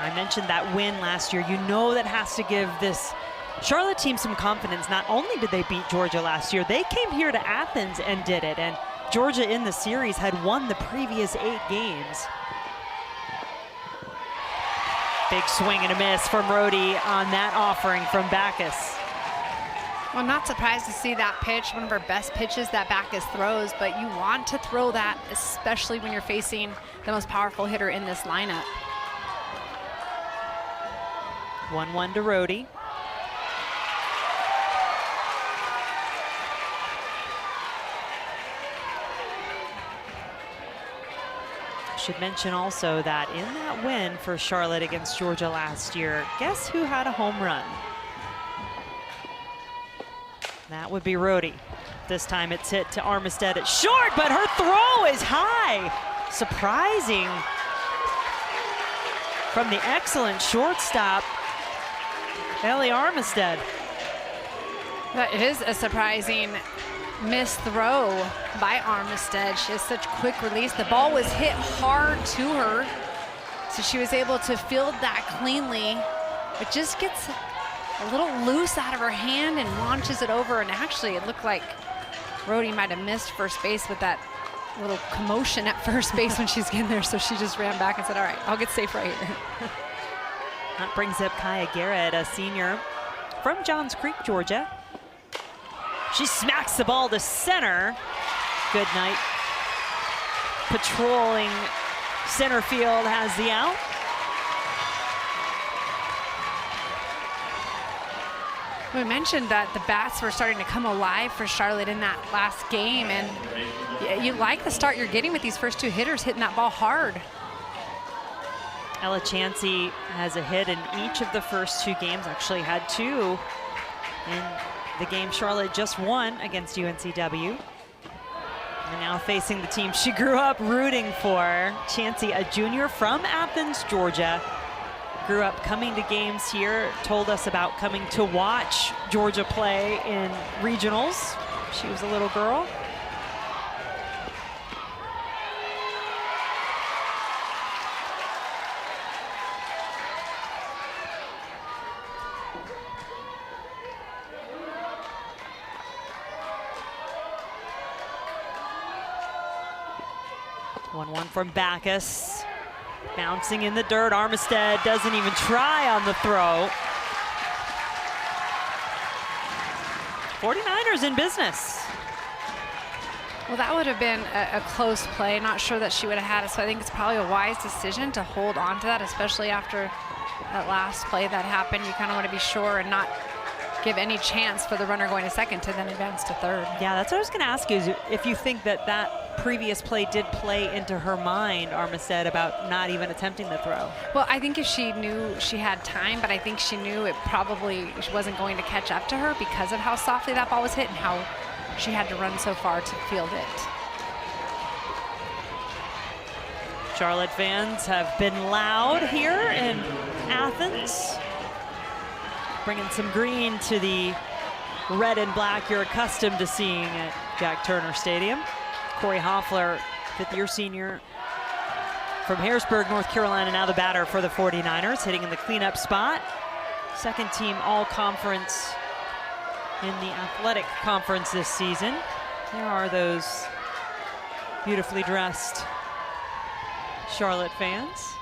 I mentioned that win last year. You know that has to give this Charlotte team some confidence. Not only did they beat Georgia last year, they came here to Athens and did it. And Georgia in the series had won the previous 8 games. Big swing and a miss from Rhodey on that offering from Backus. Well, I'm not surprised to see that pitch, one of her best pitches that Backus throws, but you want to throw that, especially when you're facing the most powerful hitter in this lineup. 1-1 to Rhodey. Should mention also that in that win for Charlotte against Georgia last year, guess who had a home run? That would be Rhodey. This time it's hit to Armistead at short, but her throw is high. Surprising from the excellent shortstop, Ellie Armistead. That is a surprising missed throw by Armistead. She has such quick release. The ball was hit hard to her, so she was able to field that cleanly. It just gets a little loose out of her hand and launches it over, and actually it looked like Rhodey might have missed first base with that little commotion at first base when she's getting there, so she just ran back and said, all right, I'll get safe right here. That brings up Kaya Garrett, a senior from Johns Creek, Georgia. She smacks the ball to center. Good night. Patrolling center field has the out. We mentioned that the bats were starting to come alive for Charlotte in that last game, and you like the start you're getting with these first 2 hitters hitting that ball hard. Ella Chansey has a hit in each of the first 2 games, actually had 2 in the game Charlotte just won against UNCW. And now facing the team she grew up rooting for. Chansey, a junior from Athens, Georgia. Grew up coming to games here, told us about coming to watch Georgia play in regionals. She was a little girl. One from Backus. Bouncing in the dirt. Armistead doesn't even try on the throw. 49ers in business. Well, that would have been a close play. Not sure that she would have had it, so I think it's probably a wise decision to hold on to that, especially after that last play that happened. You kind of want to be sure and not give any chance for the runner going to second to then advance to third. Yeah, that's what I was going to ask you, is if you think that that previous play did play into her mind, Armistead, about not even attempting the throw. Well, I think if she knew she had time, but I think she knew it probably wasn't going to catch up to her because of how softly that ball was hit and how she had to run so far to field it. Charlotte fans have been loud here in Athens, bringing some green to the red and black you're accustomed to seeing at Jack Turner Stadium. Corey Hoffler, 5th-year senior from Harrisburg, North Carolina, now the batter for the 49ers, hitting in the cleanup spot. Second team all-conference in the athletic conference this season. There are those beautifully dressed Charlotte fans.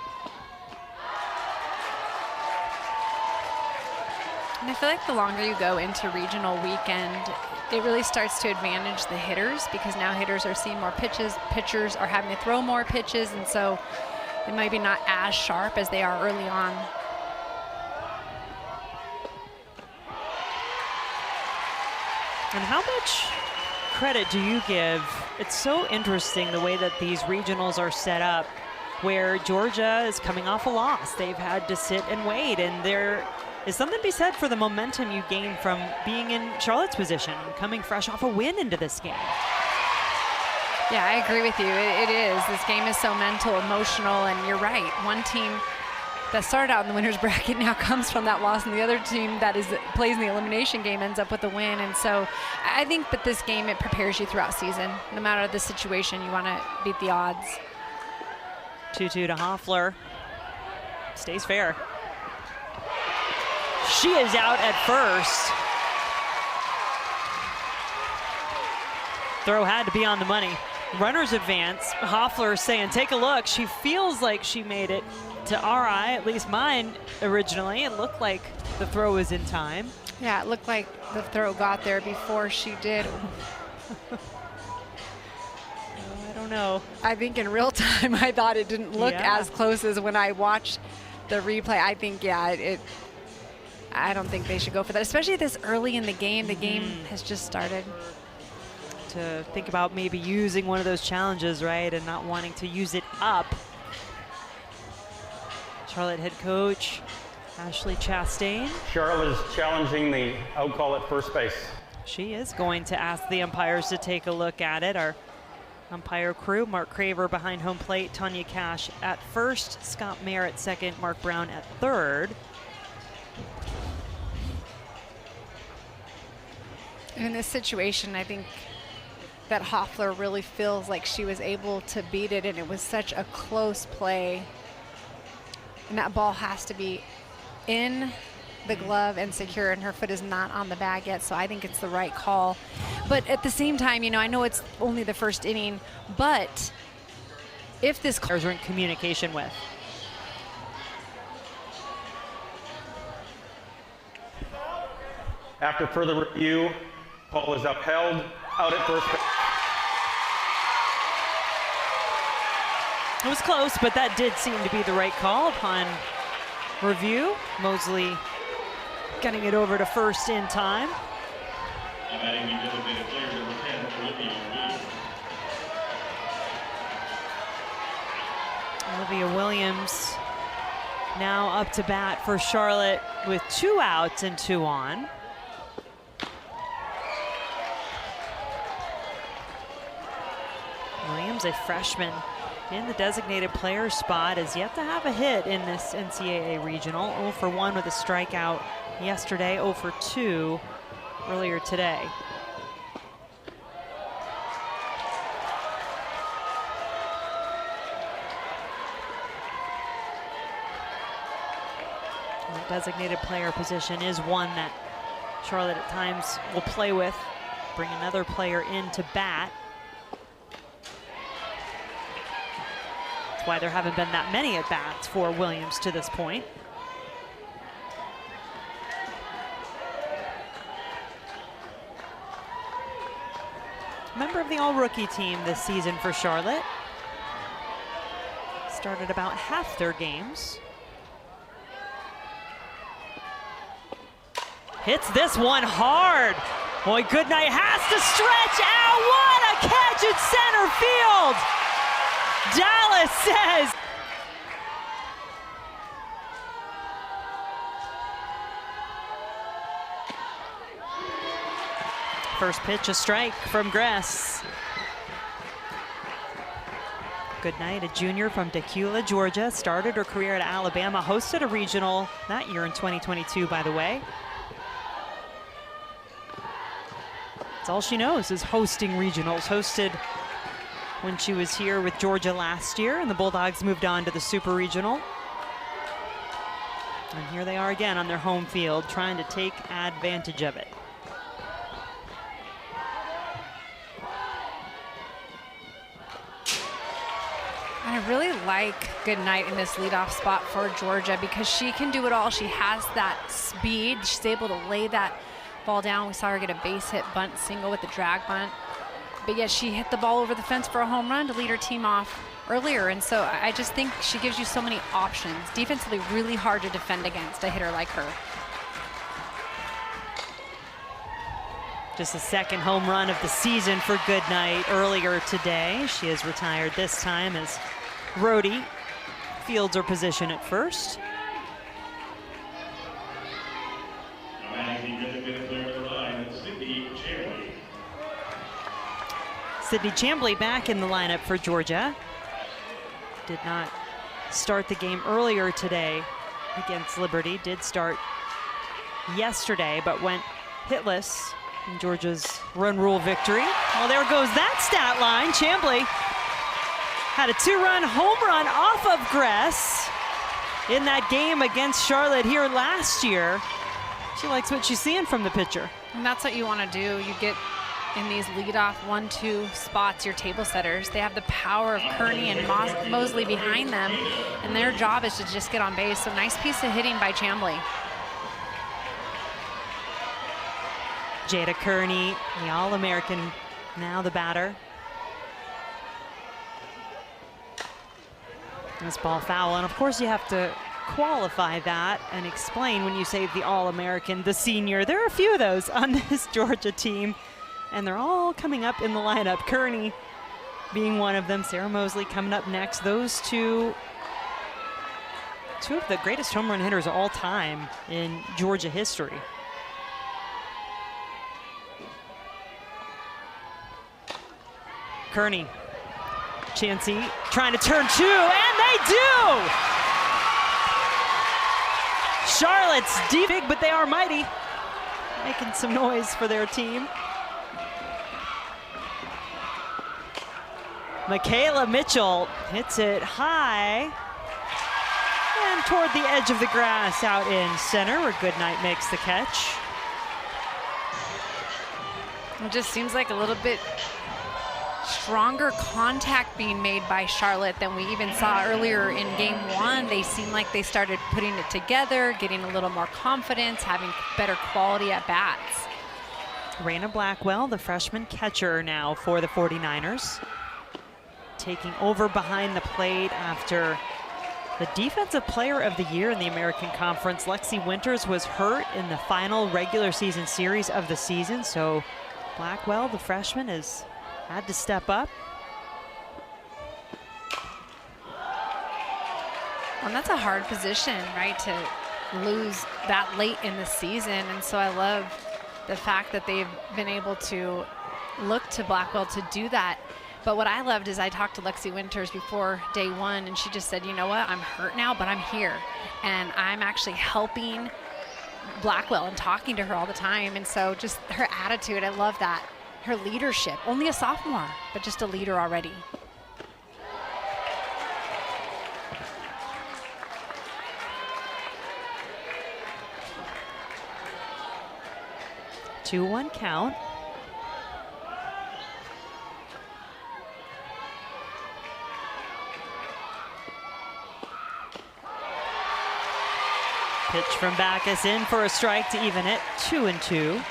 And I feel like the longer you go into regional weekend, it really starts to advantage the hitters, because now hitters are seeing more pitches, pitchers are having to throw more pitches, and so they might be not as sharp as they are early on. And how much credit do you give? It's so interesting the way that these regionals are set up, where Georgia is coming off a loss. They've had to sit and wait, and there is something to be said for the momentum you gain from being in Charlotte's position, coming fresh off a win into this game. Yeah, I agree with you. It is. This game is so mental, emotional, and you're right. One team that started out in the winner's bracket now comes from that loss, and the other team that plays in the elimination game ends up with a win. And so I think that this game, it prepares you throughout season. No matter the situation, you want to beat the odds. 2-2 to Hoffler. Stays fair. She is out at first. Throw had to be on the money. Runners advance. Hoffler saying, take a look. She feels like she made it to our eye, at least mine originally. It looked like the throw was in time. Yeah, it looked like the throw got there before she did. I don't know. I think in real time, I thought it didn't look as close as when I watched the replay. I think, I don't think they should go for that, especially this early in the game. The game has just started. To think about maybe using one of those challenges, right, and not wanting to use it up. Charlotte head coach Ashley Chastain. Charlotte is challenging the out call at first base. She is going to ask the umpires to take a look at it. Our umpire crew, Mark Craver behind home plate, Tanya Cash at first, Scott Mayer at second, Mark Brown at third. In this situation, I think that Hoffler really feels like she was able to beat it, and it was such a close play. And that ball has to be in the glove and secure, and her foot is not on the bag yet, so I think it's the right call. But at the same time, I know it's only the first inning, but if this players are in communication with. After further review, call is upheld, out at first base. It was close, but that did seem to be the right call upon review. Mosley getting it over to first in time. Olivia Williams now up to bat for Charlotte with 2 outs and 2 on. Williams, a freshman in the designated player spot, has yet to have a hit in this NCAA regional. 0 for 1 with a strikeout yesterday, 0 for 2 earlier today. And the designated player position is one that Charlotte at times will play with. Bring another player in to bat. Why there haven't been that many at-bats for Williams to this point. Member of the all-rookie team this season for Charlotte. Started about half their games. Hits this one hard. Boy, Goodnight has to stretch out. What a catch in center field. Dallas says. First pitch, a strike from Gress. Goodnight, a junior from Decula, Georgia, started her career at Alabama, hosted a regional that year in 2022, by the way. That's all she knows is hosting regionals. Hosted when she was here with Georgia last year, and the Bulldogs moved on to the Super Regional. And here they are again on their home field, trying to take advantage of it. I really like Goodnight in this leadoff spot for Georgia because she can do it all. She has that speed. She's able to lay that ball down. We saw her get a base hit bunt single with the drag bunt. But yet she hit the ball over the fence for a home run to lead her team off earlier. And so I just think she gives you so many options. Defensively really hard to defend against a hitter like her. Just the second home run of the season for Goodnight earlier today. She has retired this time as Rhodey fields her position at first. Sydney Chambly back in the lineup for Georgia. Did not start the game earlier today against Liberty. Did start yesterday, but went hitless in Georgia's run rule victory. Well, there goes that stat line. Chambly had a 2-run home run off of Gress. in that game against Charlotte here last year. She likes what she's seeing from the pitcher. And that's what you want to do. You get in these leadoff 1-2 spots, your table setters. They have the power of Kearney and Mosley behind them, and their job is to just get on base. So nice piece of hitting by Chambly. Jada Kearney, the All-American, now the batter. This ball foul, and of course you have to qualify that and explain when you say the All-American, the senior. There are a few of those on this Georgia team, and they're all coming up in the lineup. Kearney being one of them, Sarah Mosley coming up next. Those two of the greatest home run hitters of all time in Georgia history. Kearney, Chansey trying to turn two, and they do! Charlotte's deep, big, but they are mighty, making some noise for their team. Michaela Mitchell hits it high and toward the edge of the grass out in center, where Goodnight makes the catch. It just seems like a little bit stronger contact being made by Charlotte than we even saw earlier in game one. They seem like they started putting it together, getting a little more confidence, having better quality at bats. Raina Blackwell, the freshman catcher now for the 49ers, taking over behind the plate after the Defensive Player of the Year in the American Conference. Lexi Winters was hurt in the final regular season series of the season, so Blackwell, the freshman, has had to step up. And that's a hard position, right, to lose that late in the season. And so I love the fact that they've been able to look to Blackwell to do that. But what I loved is I talked to Lexi Winters before day one, and she just said, you know what, I'm hurt now, but I'm here. And I'm actually helping Blackwell and talking to her all the time. And so just her attitude, I love that. Her leadership, only a sophomore, but just a leader already. Two one count. Pitch from Backus in for a strike to even it, 2-2.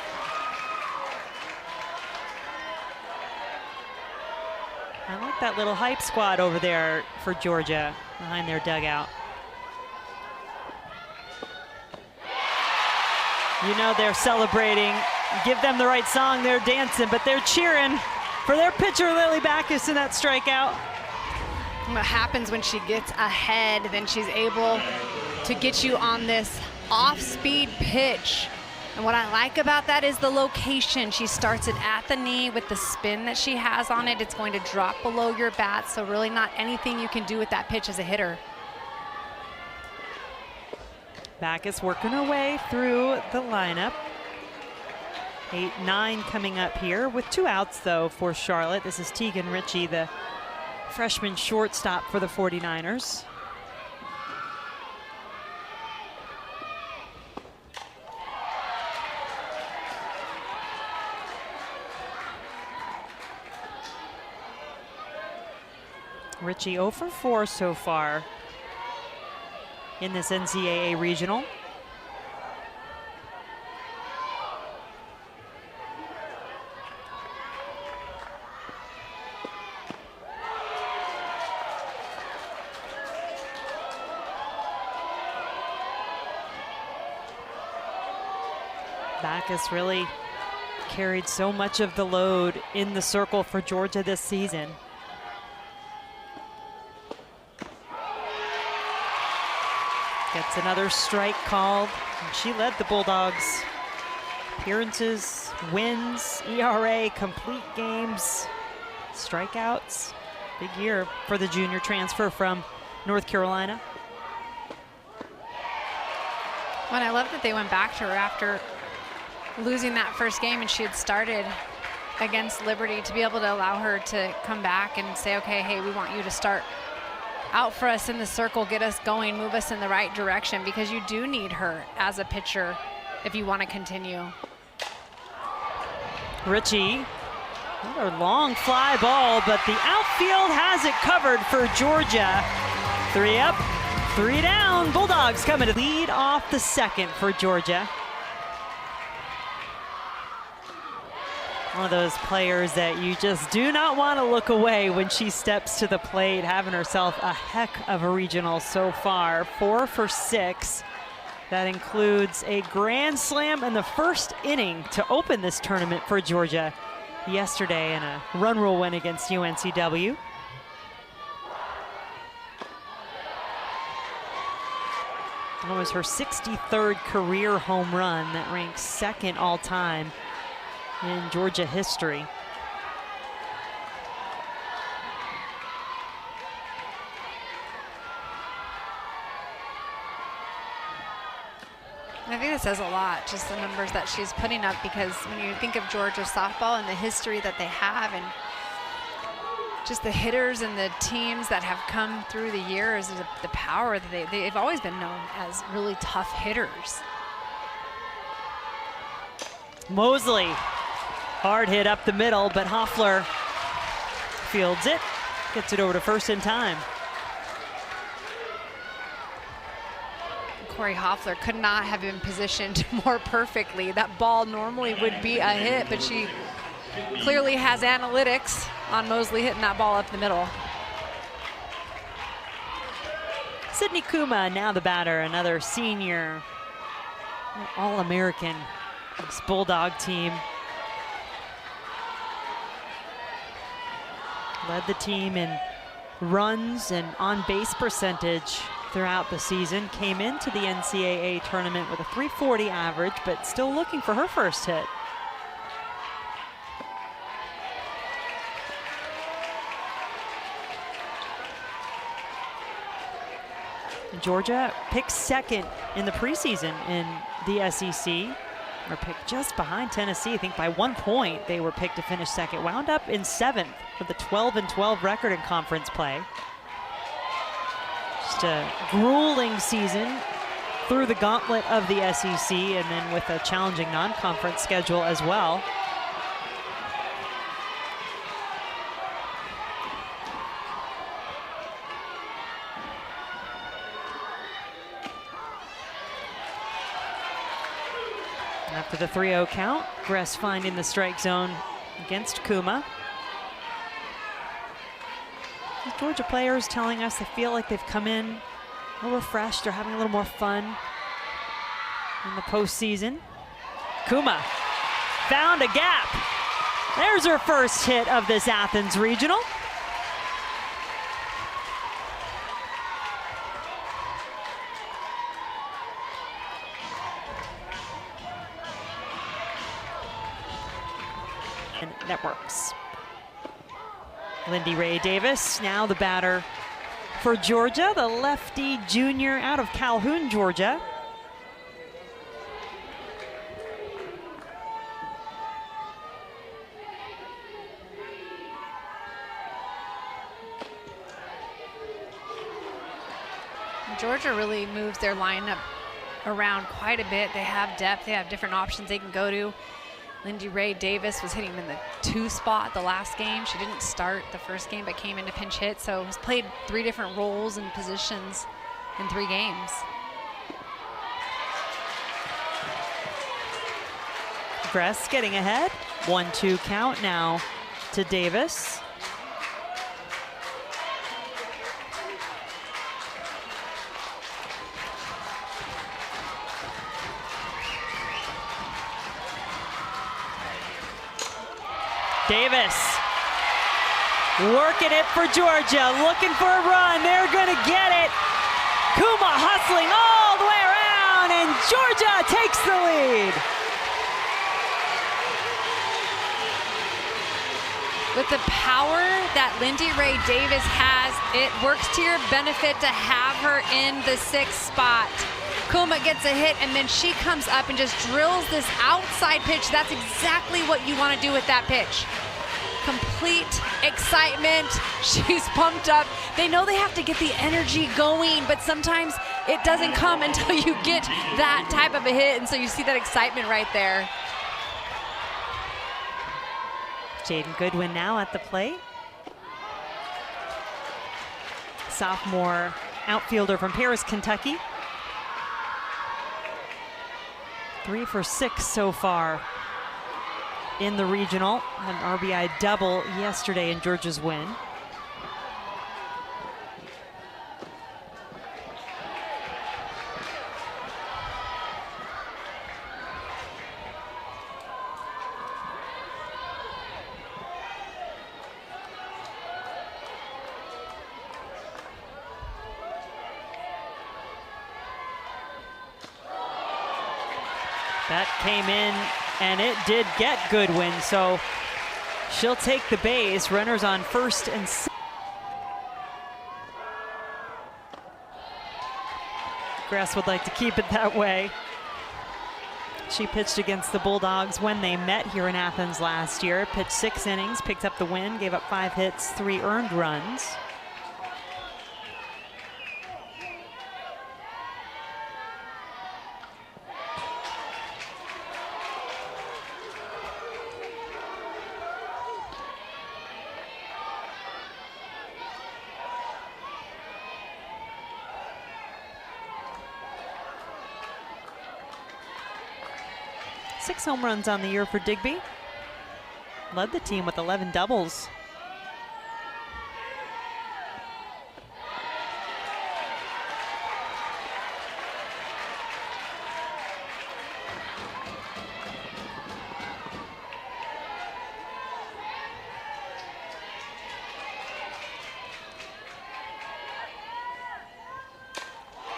I like that little hype squad over there for Georgia behind their dugout. You know they're celebrating. Give them the right song, they're dancing, but they're cheering for their pitcher, Lily Backus, in that strikeout. What happens when she gets ahead, then she's able to get you on this off-speed pitch. And what I like about that is the location. She starts it at the knee with the spin that she has on it. It's going to drop below your bat, so really not anything you can do with that pitch as a hitter. Backus working her way through the lineup. 8-9 coming up here with 2 outs though for Charlotte. This is Tegan Ritchie, the freshman shortstop for the 49ers. Ritchie 0 for 4 so far in this NCAA regional. Backus really carried so much of the load in the circle for Georgia this season. Gets another strike called, and she led the Bulldogs. Appearances, wins, ERA, complete games, strikeouts. Big year for the junior transfer from North Carolina. Well, I love that they went back to her after losing that first game, and she had started against Liberty, to be able to allow her to come back and say, okay, hey, we want you to start out for us in the circle, get us going, move us in the right direction, because you do need her as a pitcher if you want to continue. Ritchie, another long fly ball, but the outfield has it covered for Georgia. 3 up, 3 down. Bulldogs coming to lead off the second for Georgia. One of those players that you just do not want to look away when she steps to the plate, having herself a heck of a regional so far. 4 for 6. That includes a grand slam in the first inning to open this tournament for Georgia yesterday in a run rule win against UNCW. It was her 63rd career home run that ranks second all time in Georgia history. I think that says a lot, just the numbers that she's putting up, because when you think of Georgia softball and the history that they have, and just the hitters and the teams that have come through the years, the power that they've always been known as really tough hitters. Mosley, hard hit up the middle, but Hoffler fields it, gets it over to first in time. Corey Hoffler could not have been positioned more perfectly. That ball normally would be a hit, but she clearly has analytics on Mosley hitting that ball up the middle. Sydney Kuma now the batter, another senior All-American. This Bulldog team led the team in runs and on-base percentage throughout the season. Came into the NCAA tournament with a .340 average, but still looking for her first hit. Georgia picked second in the preseason in the SEC. Were picked just behind Tennessee. I think by 1 point they were picked to finish second. Wound up in 7th with a 12-12 record in conference play. Just a grueling season through the gauntlet of the SEC, and then with a challenging non-conference schedule as well. After the 3-0 count, Gress finding the strike zone against Kuma. These Georgia players telling us they feel like they've come in a little refreshed. They're having a little more fun in the postseason. Kuma found a gap. There's her first hit of this Athens regional. And networks. Lindy Ray Davis, now the batter for Georgia, the lefty junior out of Calhoun, Georgia. Georgia really moves their lineup around quite a bit. They have depth, they have different options they can go to. Lindy Ray Davis was hitting in the 2 spot the last game. She didn't start the first game, but came in to pinch hit, so has played 3 different roles and positions in 3 games. Gress getting ahead. 1-2 count now to Davis. Davis working it for Georgia, looking for a run. They're going to get it. Kuma hustling all the way around, and Georgia takes the lead. With the power that Lindy Ray Davis has, it works to your benefit to have her in the 6th spot. Kuma gets a hit, and then she comes up and just drills this outside pitch. That's exactly what you want to do with that pitch. complete excitement. She's pumped up. They know they have to get the energy going, but sometimes it doesn't come until you get that type of a hit, and so you see that excitement right there. Jaden Goodwin now at the plate. Sophomore outfielder from Paris, Kentucky. 3 for 6 so far in the regional. An RBI double yesterday in Georgia's win. That came in, and it did get Goodwin, so she'll take the base. Runners on first and second. Grass would like to keep it that way. She pitched against the Bulldogs when they met here in Athens last year. Pitched 6 innings, picked up the win, gave up 5 hits, 3 earned runs. Six home runs on the year for Digby. Led the team with 11 doubles.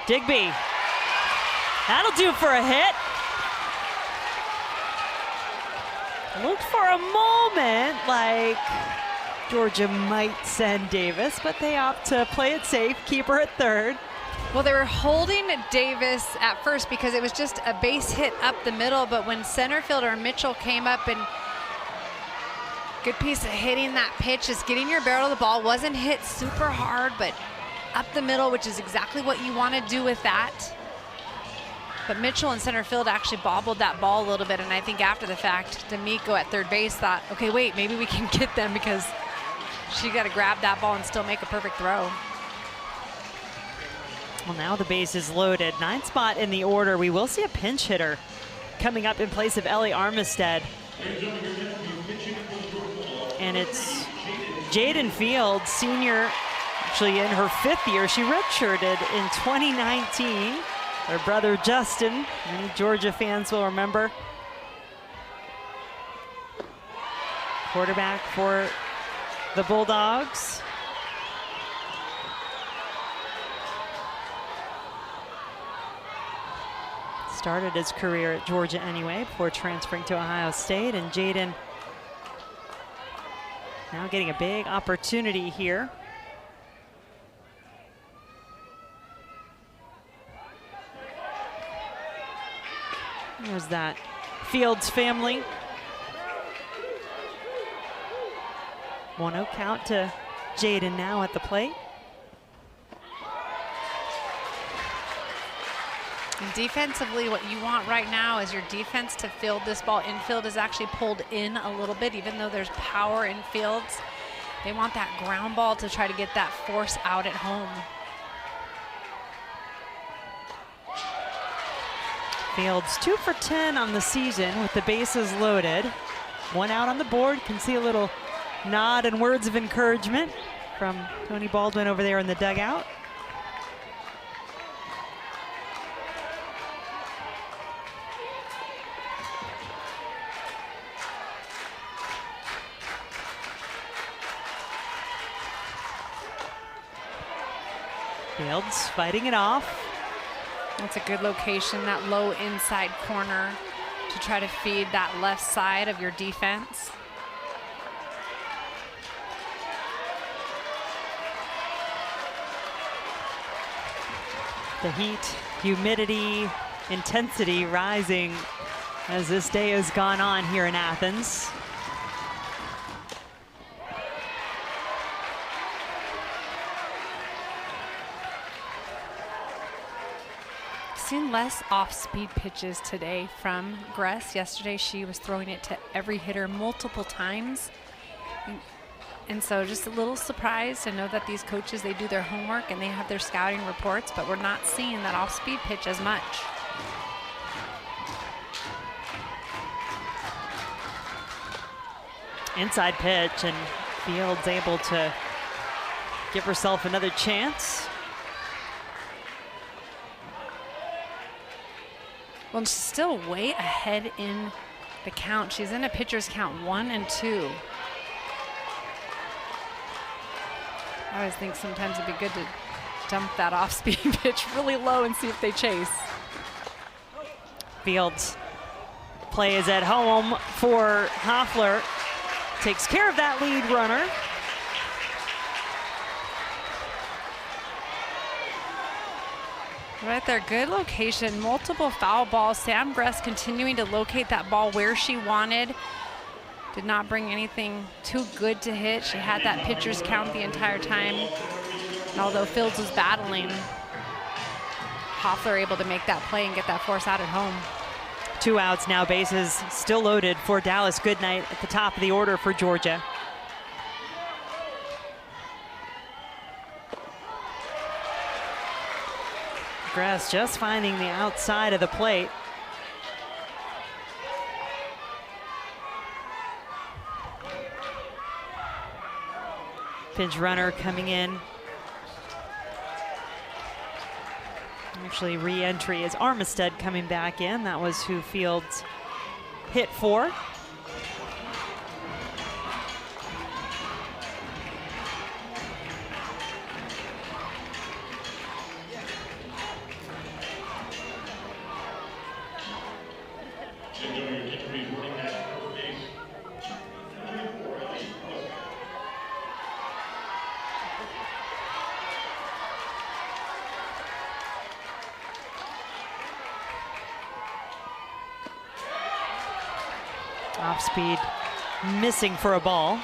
Digby. That'll do for a hit. Looked for a moment like Georgia might send Davis, but they opt to play it safe, keep her at third. Well, they were holding Davis at first because it was just a base hit up the middle, but when center fielder Mitchell came up, and good piece of hitting that pitch, is getting your barrel of the ball. Wasn't hit super hard, but up the middle, which is exactly what you want to do with that. But Mitchell in center field actually bobbled that ball a little bit, and I think after the fact, D'Amico at third base thought, okay, wait, maybe we can get them, because she got to grab that ball and still make a perfect throw. Well, now the base is loaded. 9th spot in the order. We will see a pinch hitter coming up in place of Ellie Armistead. And it's Jaden Fields, senior, actually in her 5th year. She redshirted in 2019. Her brother Justin, many Georgia fans will remember. Quarterback for the Bulldogs. Started his career at Georgia anyway before transferring to Ohio State, and Jaden now getting a big opportunity here. There's that Fields family. 1-0 count to Jaden now at the plate. And defensively, what you want right now is your defense to field this ball. Infield is actually pulled in a little bit, even though there's power in Fields. They want that ground ball to try to get that force out at home. Fields 2 for 10 on the season with the bases loaded. 1 out on the board. Can see a little nod and words of encouragement from Tony Baldwin over there in the dugout. Fields fighting it off. That's a good location, that low inside corner, to try to feed that left side of your defense. The heat, humidity, intensity rising as this day has gone on here in Athens. seen less off-speed pitches today from Gress. Yesterday she was throwing it to every hitter multiple times. And so just a little surprised to know that these coaches, they do their homework and they have their scouting reports, but we're not seeing that off-speed pitch as much. Inside pitch, and Fields able to give herself another chance. Well, she's still way ahead in the count. She's in a pitcher's count 1 and 2. I always think sometimes it'd be good to dump that off-speed pitch really low and see if they chase. Fields plays at home for Hoffler. Takes care of that lead runner. Right there, good location, multiple foul balls. Sam Gress continuing to locate that ball where she wanted. Did not bring anything too good to hit. She had that pitcher's count the entire time. And although Fields was battling, Hoffler able to make that play and get that force out at home. 2 outs now, bases still loaded for Dallas Goodnight at the top of the order for Georgia. Gress just finding the outside of the plate. Pinch runner coming in. Actually, re-entry is Armistead coming back in. That was who Fields hit for. Off speed, missing for a ball.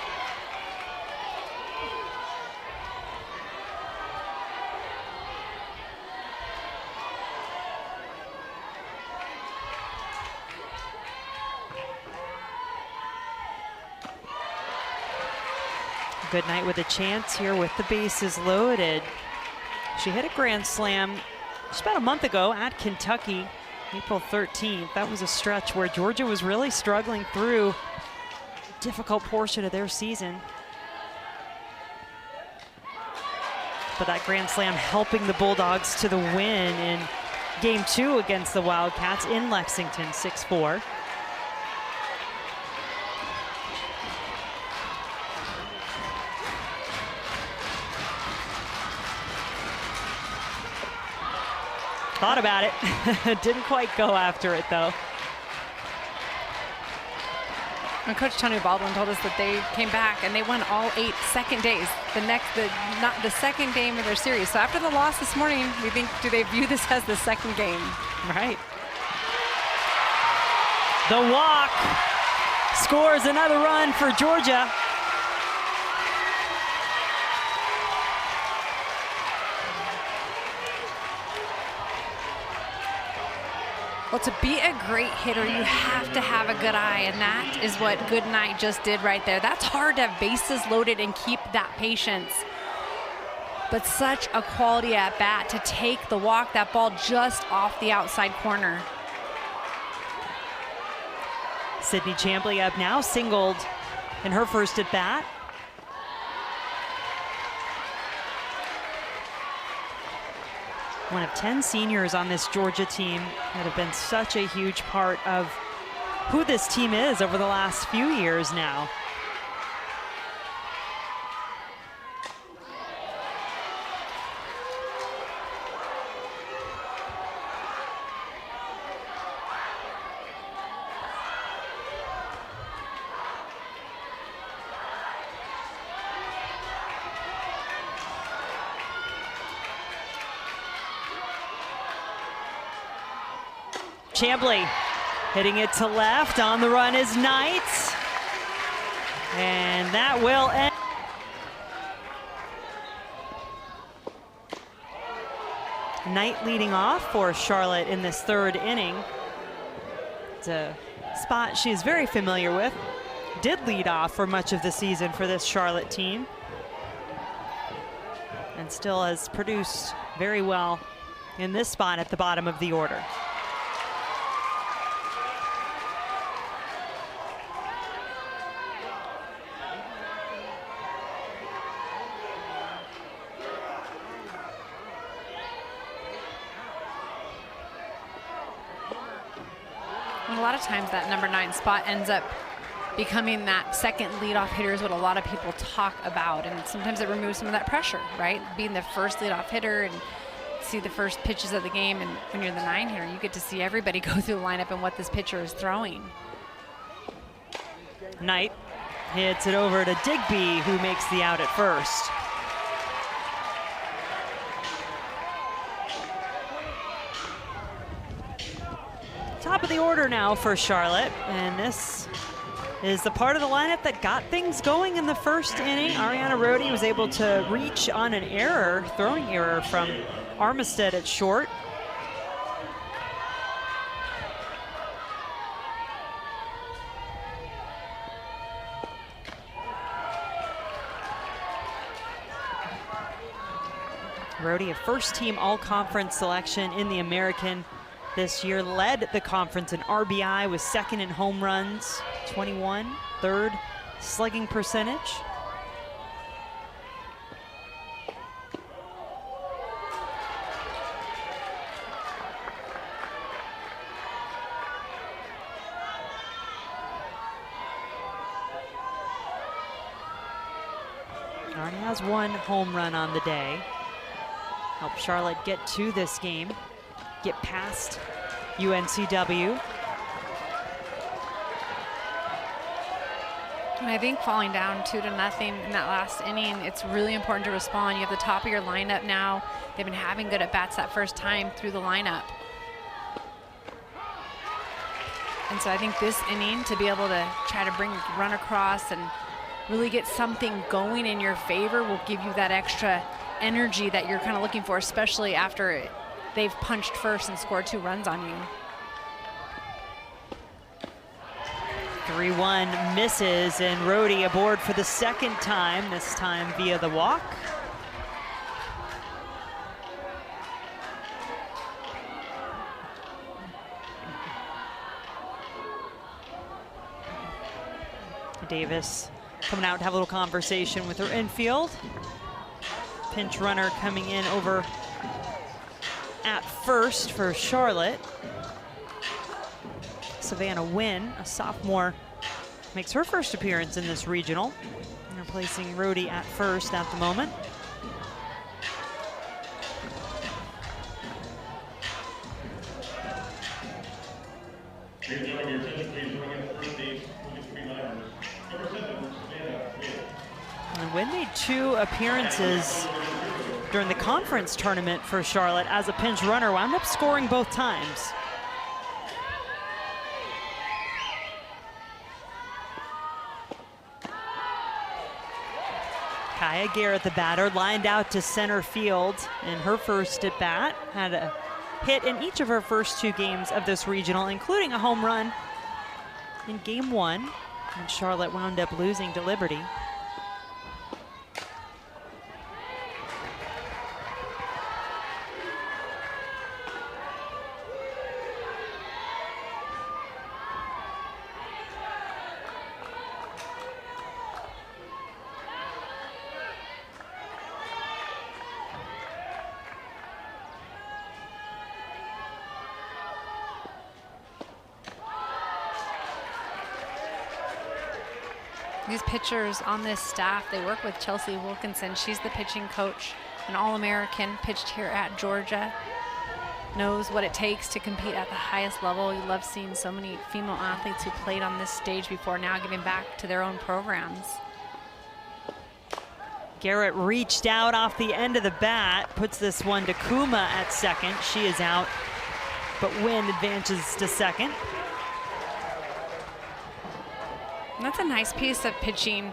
Goodnight with a chance here with the bases loaded. She hit a grand slam just about a month ago at Kentucky. April 13th. That was a stretch where Georgia was really struggling through a difficult portion of their season. But that grand slam helping the Bulldogs to the win in Game 2 against the Wildcats in Lexington, 6-4. Thought about it. Didn't quite go after it, though. And Coach Tony Baldwin told us that they came back and they won all 8 second days. Not the second game of their series. So after the loss this morning, we think, do they view this as the second game? Right. The walk scores another run for Georgia. Well, to be a great hitter, you have to have a good eye, and that is what Goodnight just did right there. That's hard to have bases loaded and keep that patience. But such a quality at bat to take the walk, that ball just off the outside corner. Sydney Chambley up now, singled in her first at bat. One of 10 seniors on this Georgia team that have been such a huge part of who this team is over the last few years now. Chambley hitting it to left. On the run is Knight. And that will end. Knight leading off for Charlotte in this third inning. It's a spot she is very familiar with. Did lead off for much of the season for this Charlotte team. And still has produced very well in this spot at the bottom of the order. And a lot of times that number 9 spot ends up becoming that second leadoff hitter is what a lot of people talk about. And sometimes it removes some of that pressure, right? Being the first leadoff hitter and see the first pitches of the game. And when you're the 9 hitter, you get to see everybody go through the lineup and what this pitcher is throwing. Knight hits it over to Digby, who makes the out at first. Top of the order now for Charlotte, and this is the part of the lineup that got things going in the first inning. Ariana Rhodey was able to reach on an error, throwing error from Armistead at short. Rhodey, a first-team all-conference selection in the American this year, led the conference in RBI, was second in home runs, 21, third slugging percentage. Already has one home run on the day. Help Charlotte get to this game, get past UNCW. And I think falling down 2-0 in that last inning, it's really important to respond. You have the top of your lineup now. They've been having good at-bats that first time through the lineup. And so I think this inning, to be able to try to run across and really get something going in your favor, will give you that extra energy that you're kind of looking for, especially after they've punched first and scored 2 runs on you. 3-1 misses, and Rhodey aboard for the second time, this time via the walk. Davis coming out to have a little conversation with her infield. Pinch runner coming in over at first for Charlotte. Savannah Wynn, a sophomore, makes her first appearance in this regional, and replacing Rhodey at first at the moment. And Wynn made 2 appearances during the conference tournament for Charlotte as a pinch runner, wound up scoring both times. Kaya Garrett, the batter, lined out to center field in her first at bat. Had a hit in each of her first 2 games of this regional, including a home run in game 1, and Charlotte wound up losing to Liberty. These pitchers on this staff, they work with Chelsea Wilkinson. She's the pitching coach, an All-American, pitched here at Georgia. Knows what it takes to compete at the highest level. You love seeing so many female athletes who played on this stage before now giving back to their own programs. Garrett reached out off the end of the bat, puts this one to Kuma at second. She is out, but Wynn advances to second. And that's a nice piece of pitching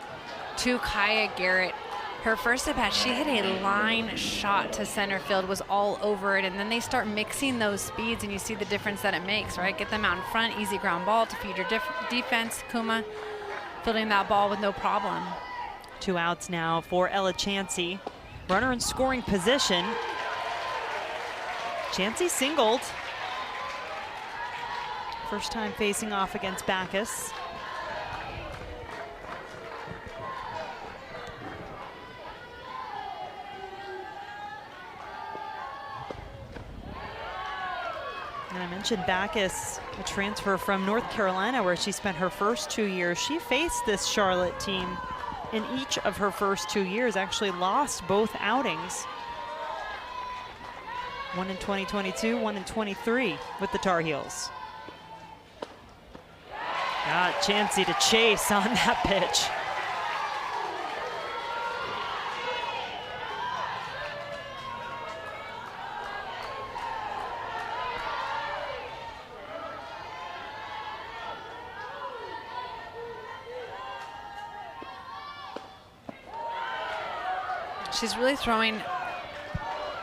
to Kaya Garrett. Her first at bat, she hit a line shot to center field, was all over it, and then they start mixing those speeds, and you see the difference that it makes, right? Get them out in front, easy ground ball to feed your defense. Kuma fielding that ball with no problem. 2 outs now for Ella Chansey. Runner in scoring position. Chansey singled. First time facing off against Backus. And I mentioned Backus, a transfer from North Carolina where she spent her first 2 years. She faced this Charlotte team in each of her first 2 years, actually lost both outings. One in 2022, one in 23 with the Tar Heels. Got Chansey to chase on that pitch. She's really throwing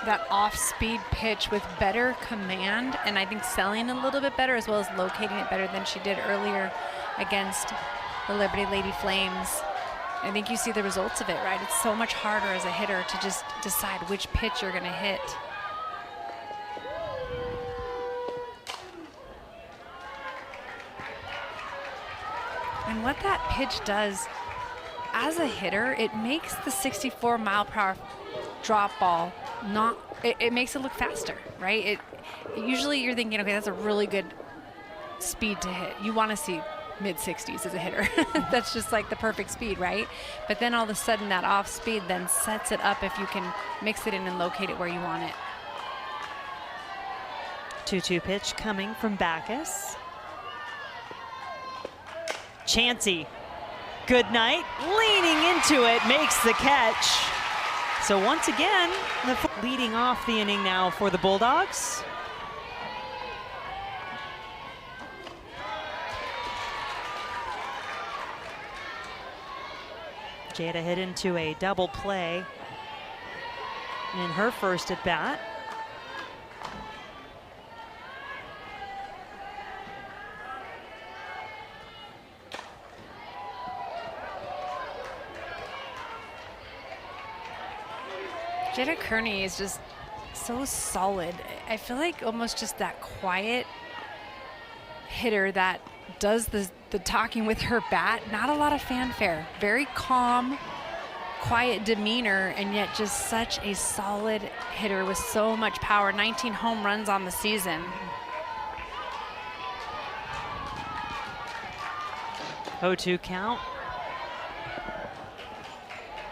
that off-speed pitch with better command, and I think selling a little bit better, as well as locating it better than she did earlier against the Liberty Lady Flames. I think you see the results of it, right? It's so much harder as a hitter to just decide which pitch you're gonna hit. And what that pitch does as a hitter, it makes the 64-mile-per-hour drop ball it makes it look faster, right? Usually you're thinking, okay, that's a really good speed to hit. You want to see mid-60s as a hitter. That's just like the perfect speed, right? But then all of a sudden that off speed then sets it up if you can mix it in and locate it where you want it. 2-2 pitch coming from Backus. Chansey, good night, leaning into it, makes the catch. So once again, leading off the inning now for the Bulldogs. Jada hit into a double play in her first at bat. Jada Kearney is just so solid. I feel like almost just that quiet hitter that does the talking with her bat. Not a lot of fanfare. Very calm, quiet demeanor, and yet just such a solid hitter with so much power. 19 home runs on the season. 0-2 count.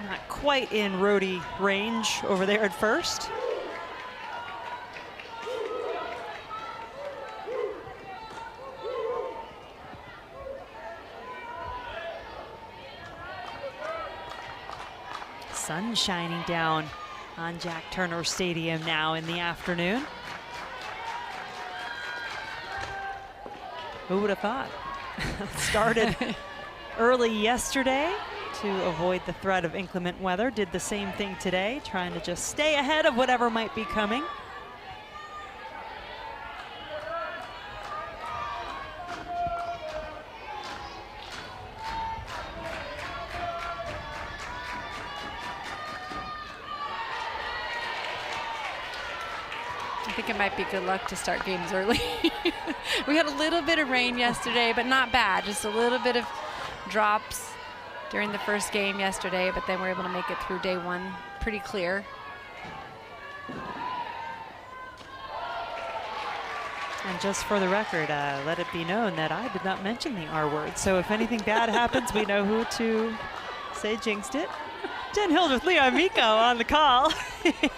Not quite in roadie range over there at first. Sun shining down on Jack Turner Stadium now in the afternoon. Who would have thought? Started early yesterday to avoid the threat of inclement weather. Did the same thing today, trying to just stay ahead of whatever might be coming. I think it might be good luck to start games early. We had a little bit of rain yesterday, but not bad. Just a little bit of drops during the first game yesterday, but then we're able to make it through day one pretty clear. And just for the record, let it be known that I did not mention the R word. So if anything bad happens, we know who to say jinxed it. Jen Hildreth, Leah Amico on the call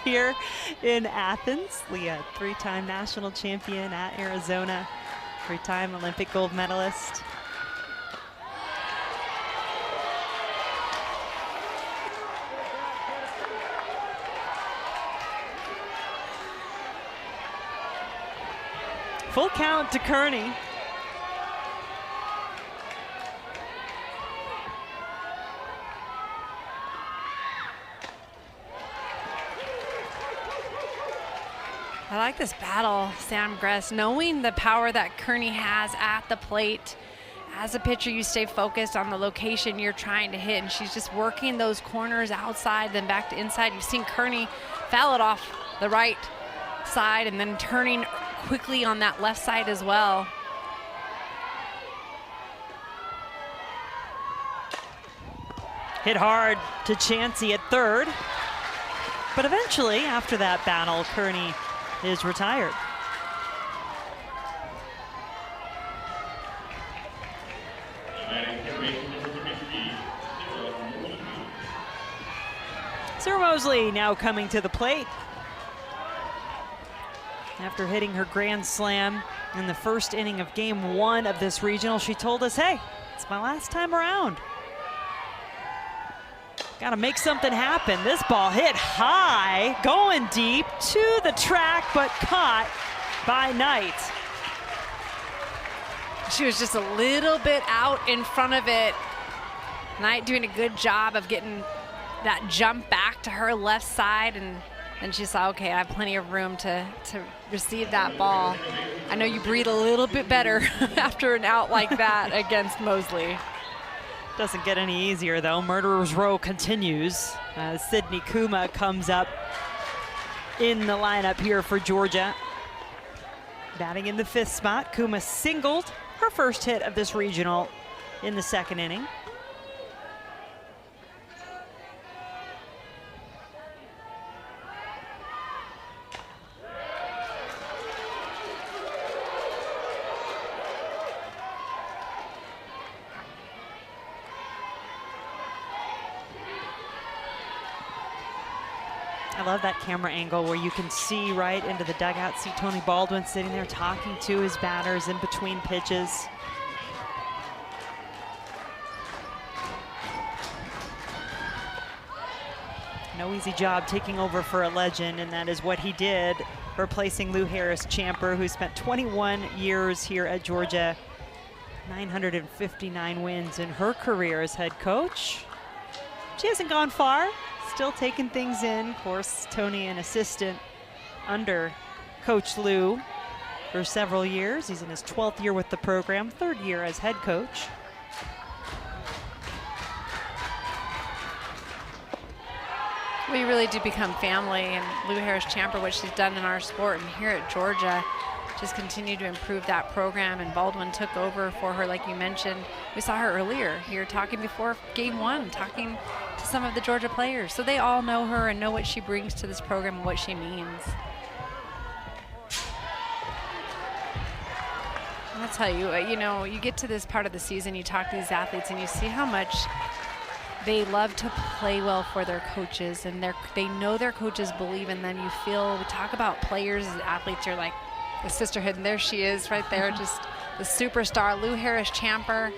here in Athens. Leah, 3-time national champion at Arizona, 3-time Olympic gold medalist. Full count to Kearney. I like this battle, Sam Gress, knowing the power that Kearney has at the plate. As a pitcher, you stay focused on the location you're trying to hit, and she's just working those corners outside, then back to inside. You've seen Kearney foul it off the right side and then turning quickly on that left side as well. Hit hard to Chansey at third. But eventually, after that battle, Kearney is retired. Sarah Mosley now coming to the plate. After hitting her grand slam in the first inning of game 1 of this regional, she told us, hey, it's my last time around. Got to make something happen. This ball hit high, going deep to the track, but caught by Knight. She was just a little bit out in front of it. Knight doing a good job of getting that jump back to her left side, and then she saw, okay, I have plenty of room to receive that ball. I know you breathe a little bit better after an out like that against Mosley. Doesn't get any easier though. Murderer's Row continues as Sydney Kuma comes up in the lineup here for Georgia. Batting in the 5th spot, Kuma singled her first hit of this regional in the 2nd inning. I love that camera angle where you can see right into the dugout, see Tony Baldwin sitting there talking to his batters in between pitches. No easy job taking over for a legend, and that is what he did, replacing Lou Harris-Champer, who spent 21 years here at Georgia, 959 wins in her career as head coach. She hasn't gone far. Still taking things in. Of course, Tony, an assistant under Coach Lou for several years. He's in his 12th year with the program, 3rd year as head coach. We really do become family, and Lou Harris-Champer, what she's done in our sport, and here at Georgia, just continue to improve that program, and Baldwin took over for her, like you mentioned. We saw her earlier here talking before game 1, talking to some of the Georgia players. So they all know her and know what she brings to this program and what she means. And I'll tell you, you know, you get to this part of the season, you talk to these athletes and you see how much they love to play well for their coaches, and they know their coaches believe in them. You feel, we talk about players as athletes, you're like, the sisterhood, and there she is right there, just the superstar, Lou Harris-Champer.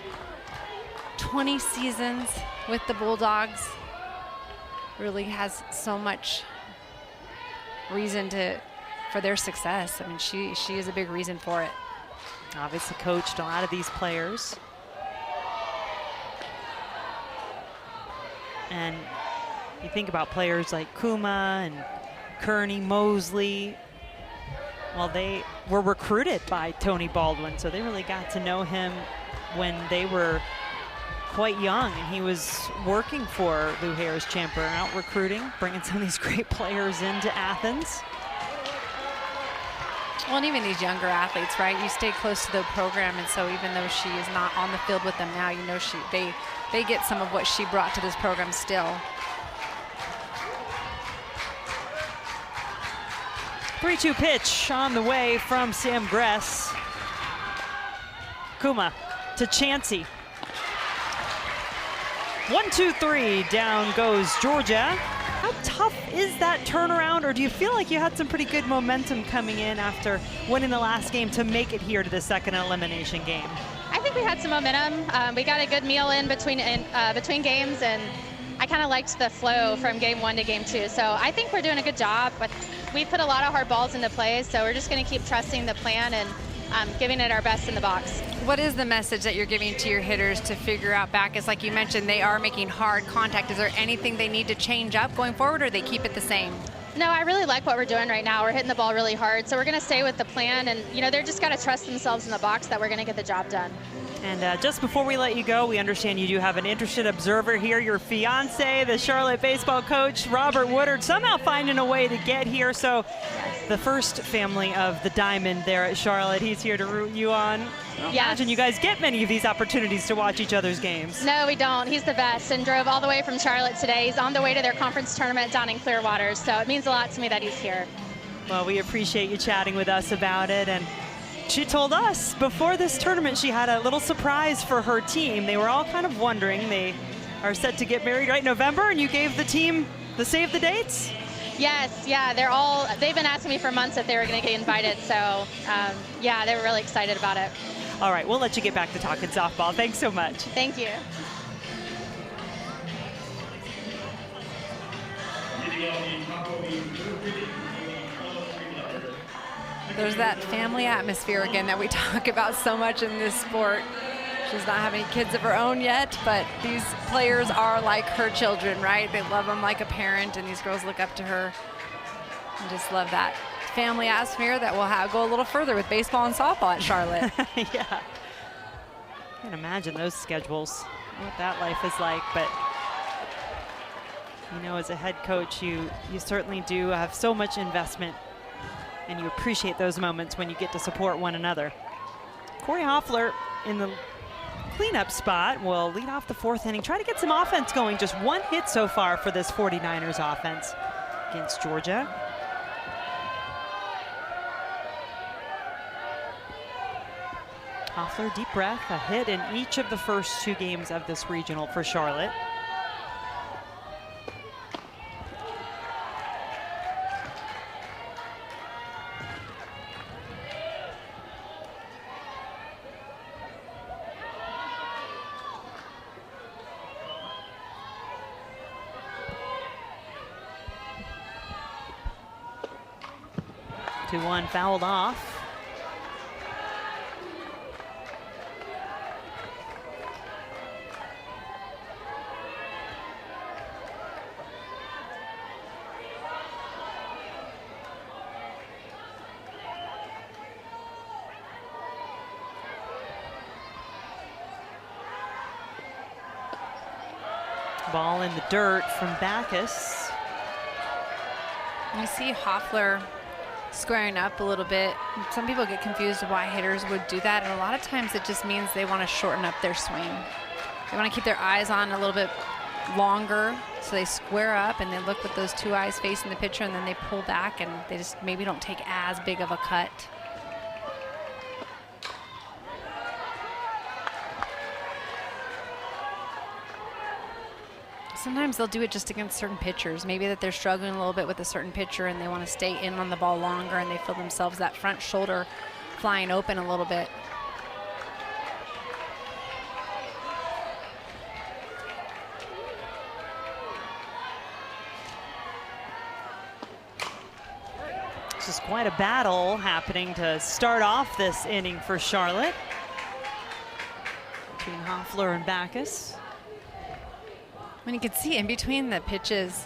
20 seasons with the Bulldogs. Really has so much reason for their success. I mean, she is a big reason for it. Obviously coached a lot of these players. And you think about players like Kuma and Kearney, Mosley. Well, they were recruited by Tony Baldwin, so they really got to know him when they were quite young, and he was working for Lou Harris-Champer, out recruiting, bringing some of these great players into Athens. Well, and even these younger athletes, right? You stay close to the program, and so even though she is not on the field with them now, you know they get some of what she brought to this program still. 3-2 pitch on the way from Sam Gress. Kuma to Chansey. 1-2-3, down goes Georgia. How tough is that turnaround, or do you feel like you had some pretty good momentum coming in after winning the last game to make it here to the 2nd elimination game? I think we had some momentum. We got a good meal in between games, and I kind of liked the flow from game 1 to game 2. So I think we're doing a good job, but we put a lot of hard balls into play, so we're just going to keep trusting the plan and giving it our best in the box. What is the message that you're giving to your hitters to figure out back? It's like you mentioned, they are making hard contact. Is there anything they need to change up going forward, or they keep it the same? No, I really like what we're doing right now. We're hitting the ball really hard, so we're going to stay with the plan, and they're just got to trust themselves in the box that we're going to get the job done. And just before we let you go, we understand you do have an interested observer here, your fiance, the Charlotte baseball coach, Robert Woodard, somehow finding a way to get here. So the first family of the Diamond there at Charlotte, he's here to root you on. I don't imagine you guys get many of these opportunities to watch each other's games. No, we don't. He's the best and drove all the way from Charlotte today. He's on the way to their conference tournament down in Clearwater, so it means a lot to me that he's here. Well, we appreciate you chatting with us about it. And she told us before this tournament she had a little surprise for her team. They were all kind of wondering. They are set to get married right in November, and you gave the team the save the dates? Yes, yeah, they've been asking me for months if they were going to get invited, so yeah, they were really excited about it. All right, we'll let you get back to talking softball. Thanks so much. Thank you. There's that family atmosphere again that we talk about so much in this sport. She's not having any kids of her own yet, but these players are like her children, right? They love them like a parent, and these girls look up to her and just love that family atmosphere that will go a little further with baseball and softball at Charlotte. Yeah. I can imagine those schedules, what that life is like, but as a head coach, you certainly do have so much investment, and you appreciate those moments when you get to support one another. Corey Hoffler in the cleanup spot will lead off the fourth inning, try to get some offense going. Just one hit so far for this 49ers offense against Georgia. Hoffler, deep breath, a hit in each of the first 2 games of this regional for Charlotte. One fouled off. Ball in the dirt from Backus. You see Hoffler squaring up a little bit. Some people get confused why hitters would do that, and a lot of times it just means they want to shorten up their swing. They want to keep their eyes on a little bit longer, so they square up and they look with those 2 eyes facing the pitcher, and then they pull back and they just maybe don't take as big of a cut. Sometimes they'll do it just against certain pitchers. Maybe that they're struggling a little bit with a certain pitcher and they want to stay in on the ball longer, and they feel themselves that front shoulder flying open a little bit. It's just quite a battle happening to start off this inning for Charlotte between Hoffler and Backus. When you can see in between the pitches,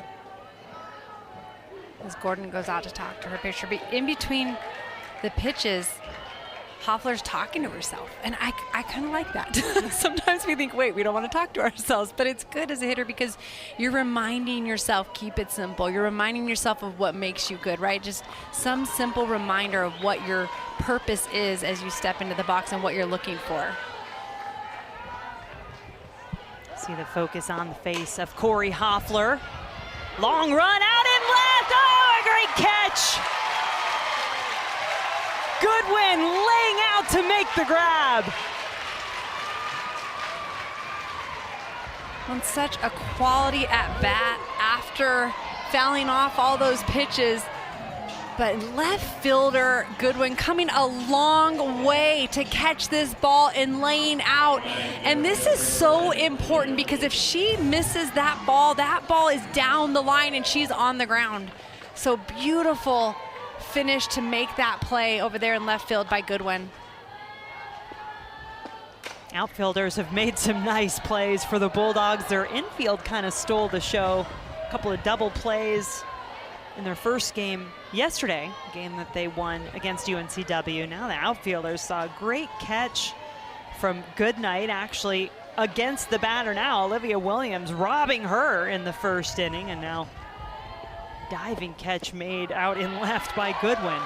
as Gordon goes out to talk to her pitcher, but in between the pitches, Hoffler's talking to herself. And I kind of like that. Sometimes we think, wait, we don't want to talk to ourselves, but it's good as a hitter because you're reminding yourself, keep it simple. You're reminding yourself of what makes you good, right? Just some simple reminder of what your purpose is as you step into the box and what you're looking for. See the focus on the face of Corey Hoffler. Long run out and left. Oh, a great catch. Goodwin laying out to make the grab. On such a quality at bat after fouling off all those pitches. But left fielder Goodwin coming a long way to catch this ball and laying out. And this is so important because if she misses that ball is down the line and she's on the ground. So beautiful finish to make that play over there in left field by Goodwin. Outfielders have made some nice plays for the Bulldogs. Their infield kind of stole the show. A couple of double plays in their first game yesterday, a game that they won against UNCW. Now the outfielders saw a great catch from Goodnight, actually against the batter now. Olivia Williams robbing her in the first inning, and now diving catch made out in left by Goodwin.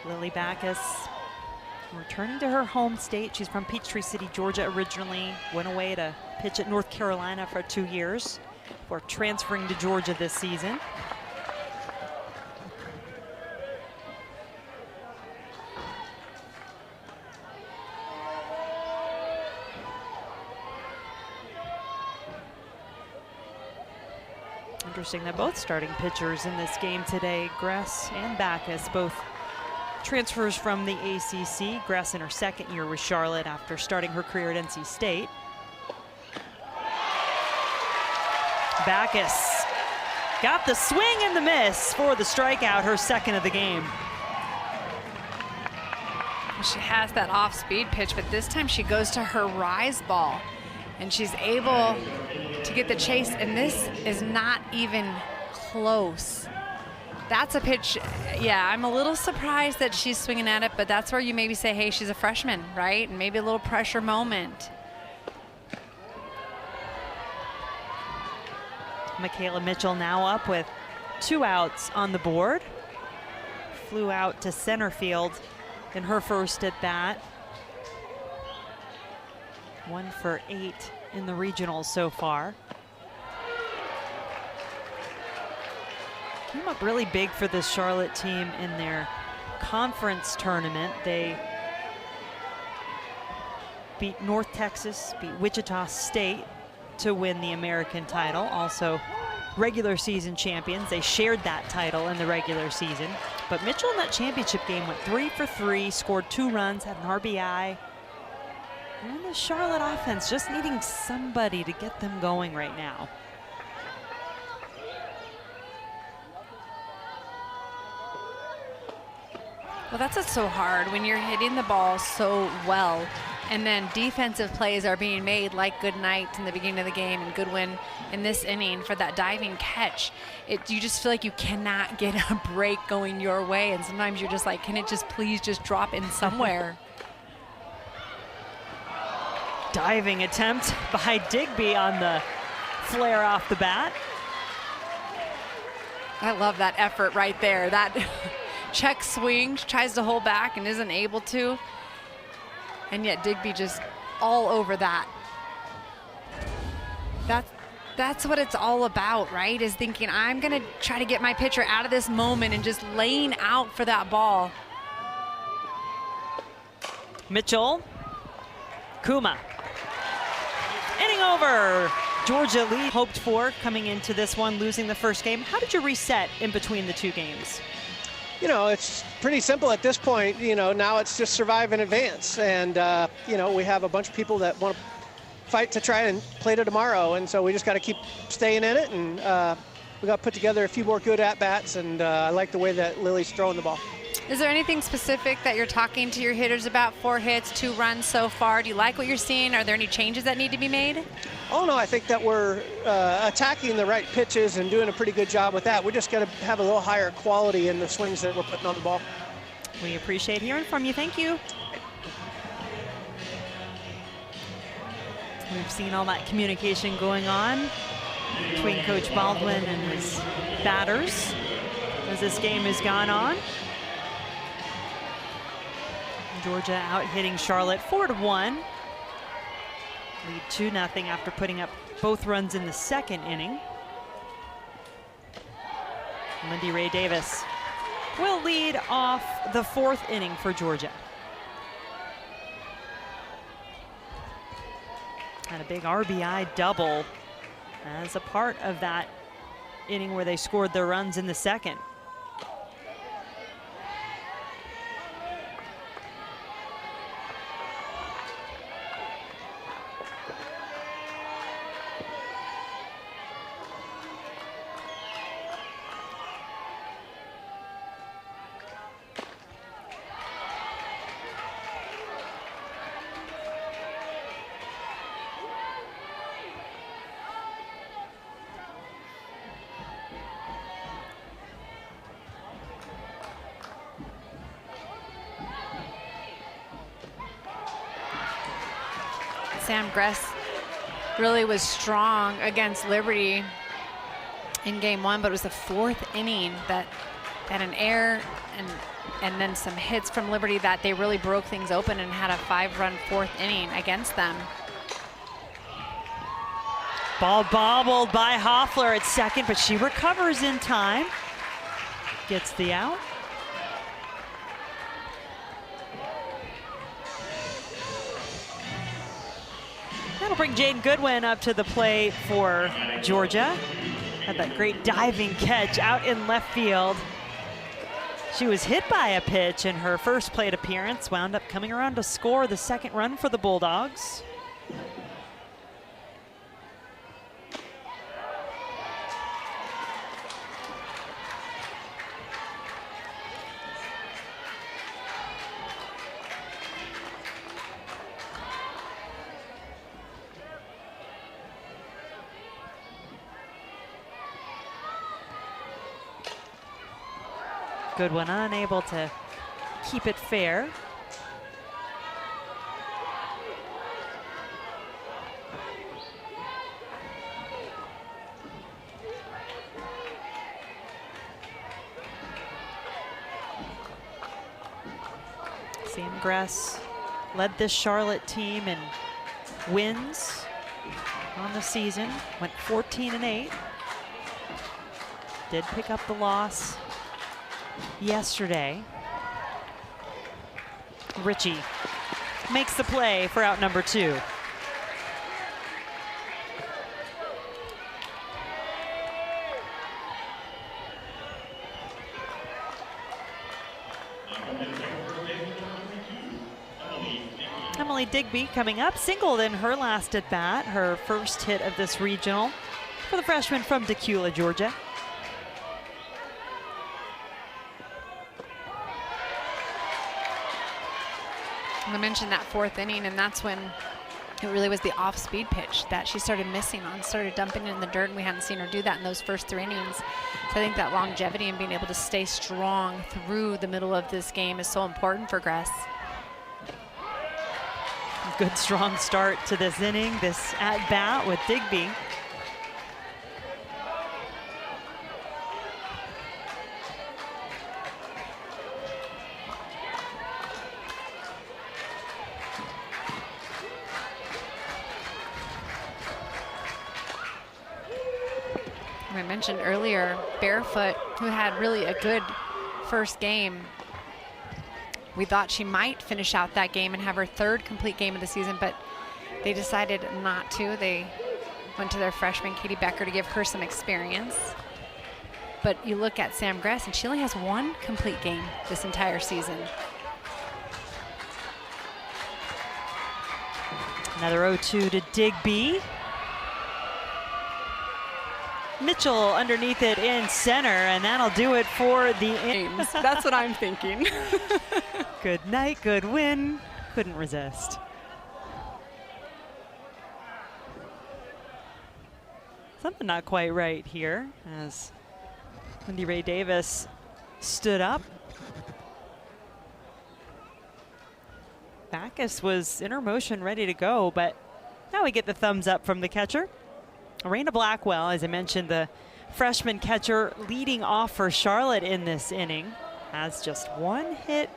Lily Backus returning to her home state. She's from Peachtree City, Georgia originally. Went away to pitch at North Carolina for 2 years before transferring to Georgia this season. Interesting that both starting pitchers in this game today, Gress and Backus, both transfers from the ACC. Gress in her second year with Charlotte after starting her career at NC State. Backus got the swing and the miss for the strikeout, her second of the game. She has that off-speed pitch, but this time she goes to her rise ball, and she's able to get the chase, and this is not even close. That's a pitch, yeah, I'm a little surprised that she's swinging at it, but that's where you maybe say, hey, she's a freshman, right? And maybe a little pressure moment. Michaela Mitchell now up with 2 outs on the board. Flew out to center field in her first at bat. 1 for 8 in the regionals so far. Came up really big for this Charlotte team in their conference tournament. They beat North Texas, beat Wichita State to win the American title. Also regular season champions. They shared that title in the regular season. But Mitchell in that championship game went 3 for 3, scored 2 runs, had an RBI. And the Charlotte offense just needing somebody to get them going right now. Well, that's what's so hard when you're hitting the ball so well, and then defensive plays are being made like Goodnight in the beginning of the game and Goodwin in this inning for that diving catch. You just feel like you cannot get a break going your way, and sometimes you're just like, can it just please just drop in somewhere? Diving attempt by Digby on the flare off the bat. I love that effort right there. That check swing, tries to hold back and isn't able to. And yet Digby just all over that. That's what it's all about, right? Is thinking, I'm gonna try to get my pitcher out of this moment and just laying out for that ball. Mitchell, Kuma. Inning over. Georgia lead hoped for coming into this one, losing the first game. How did you reset in between the 2 games? You know, it's pretty simple at this point. You know, now it's just survive and advance. And, you know, we have a bunch of people that want to fight to try and play to tomorrow. And so we just got to keep staying in it. And we got to put together a few more good at-bats. And I like the way that Lily's throwing the ball. Is there anything specific that you're talking to your hitters about? 4 hits, 2 runs so far. Do you like what you're seeing? Are there any changes that need to be made? Oh, no, I think that we're attacking the right pitches and doing a pretty good job with that. We just got to have a little higher quality in the swings that we're putting on the ball. We appreciate hearing from you. Thank you. We've seen all that communication going on between Coach Baldwin and his batters as this game has gone on. Georgia out hitting Charlotte 4-1. Lead 2-0 after putting up both runs in the second inning. Lindy Ray Davis will lead off the 4th inning for Georgia. Had a big RBI double as a part of that inning where they scored their runs in the second. Sam Gress really was strong against Liberty in game 1, but it was the 4th inning that an error and then some hits from Liberty that they really broke things open and had a 5-run 4th inning against them. Ball bobbled by Hoffler at second, but she recovers in time. Gets the out. That'll bring Jaden Goodwin up to the plate for Georgia. Had that great diving catch out in left field. She was hit by a pitch in her first plate appearance, wound up coming around to score the 2nd run for the Bulldogs. Goodwin unable to keep it fair. Sam Gress led this Charlotte team in wins on the season, went 14-8. Did pick up the loss yesterday. Ritchie makes the play for out number 2. Emily Digby coming up, singled in her last at bat, her first hit of this regional for the freshman from Decula, Georgia. I mentioned that 4th inning, and that's when it really was the off-speed pitch that she started missing on, started dumping it in the dirt, and we hadn't seen her do that in those first 3 innings. So I think that longevity and being able to stay strong through the middle of this game is so important for Gress. Good strong start to this inning, this at bat with Digby. I mentioned earlier, Barefoot, who had really a good first game. We thought she might finish out that game and have her 3rd complete game of the season, but they decided not to. They went to their freshman, Katie Becker, to give her some experience. But you look at Sam Gress, and she only has 1 complete game this entire season. Another 0-2 to Digby. Mitchell underneath it in center, and that'll do it for the Games. That's what I'm thinking. Good night, good win. Couldn't resist. Something not quite right here as Wendy Ray Davis stood up. Backus was in her motion ready to go, but now we get the thumbs up from the catcher. Raina Blackwell, as I mentioned, the freshman catcher leading off for Charlotte in this inning, has just 1 hit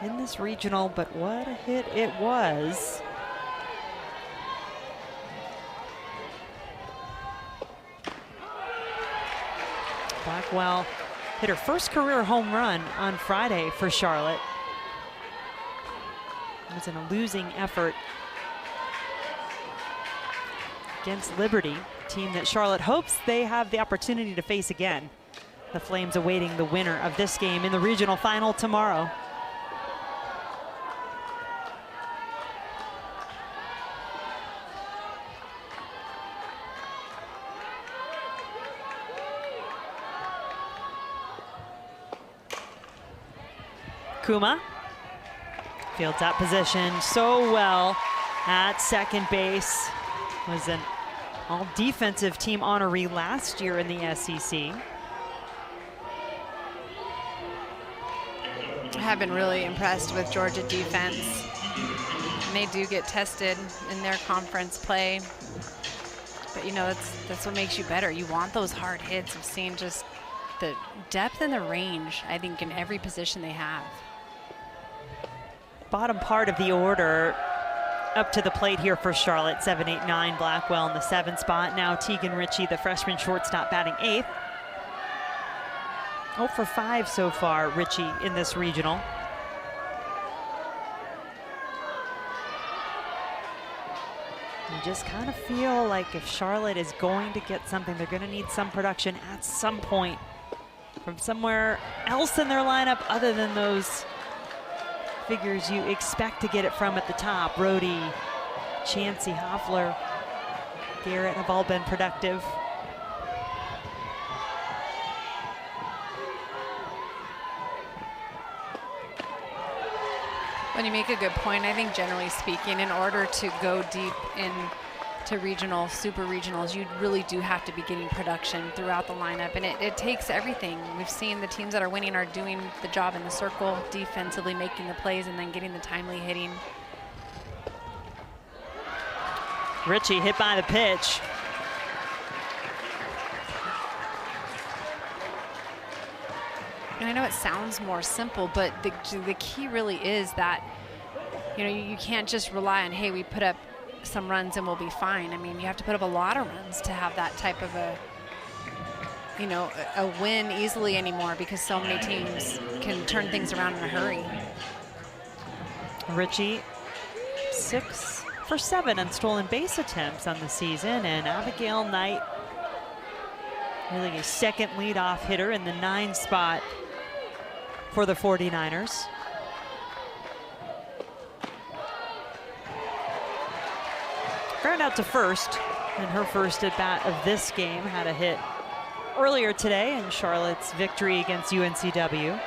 in this regional, but what a hit it was. Blackwell hit her first career home run on Friday for Charlotte. It was in a losing effort against Liberty, a team that Charlotte hopes they have the opportunity to face again. The Flames awaiting the winner of this game in the regional final tomorrow. Kuma fields that position so well at second base. Was an all-defensive team honoree last year in the SEC. I have been really impressed with Georgia defense. they do get tested in their conference play. But you know, that's what makes you better. You want those hard hits. I've seen just the depth and the range, I think, in every position they have. Bottom part of the order up to the plate here for Charlotte. 7, 8, 9, Blackwell in the 7 spot. Now Tegan Ritchie, the freshman shortstop, batting 8th. 0 for 5 so far, Ritchie, in this regional. You just kind of feel like if Charlotte is going to get something, they're going to need some production at some point from somewhere else in their lineup other than those figures you expect to get it from at the top. Brody, Chansey, Hoffler, Garrett have all been productive. When you make a good point, I think generally speaking, in order to go deep into regional, super regionals, you really do have to be getting production throughout the lineup, and it takes everything. We've seen the teams that are winning are doing the job in the circle, defensively making the plays, and then getting the timely hitting. Ritchie hit by the pitch. And I know it sounds more simple, but the key really is that, you know, you can't just rely on, hey, we put up some runs and we'll be fine. I mean, you have to put up a lot of runs to have that type of a, you know, a win easily anymore, because so many teams can turn things around in a hurry. Ritchie, 6 for 7 on stolen base attempts on the season, and Abigail Knight, really a second leadoff hitter in the 9 spot for the 49ers. Ground out to first, and her first at bat of this game. Had a hit earlier today in Charlotte's victory against UNCW.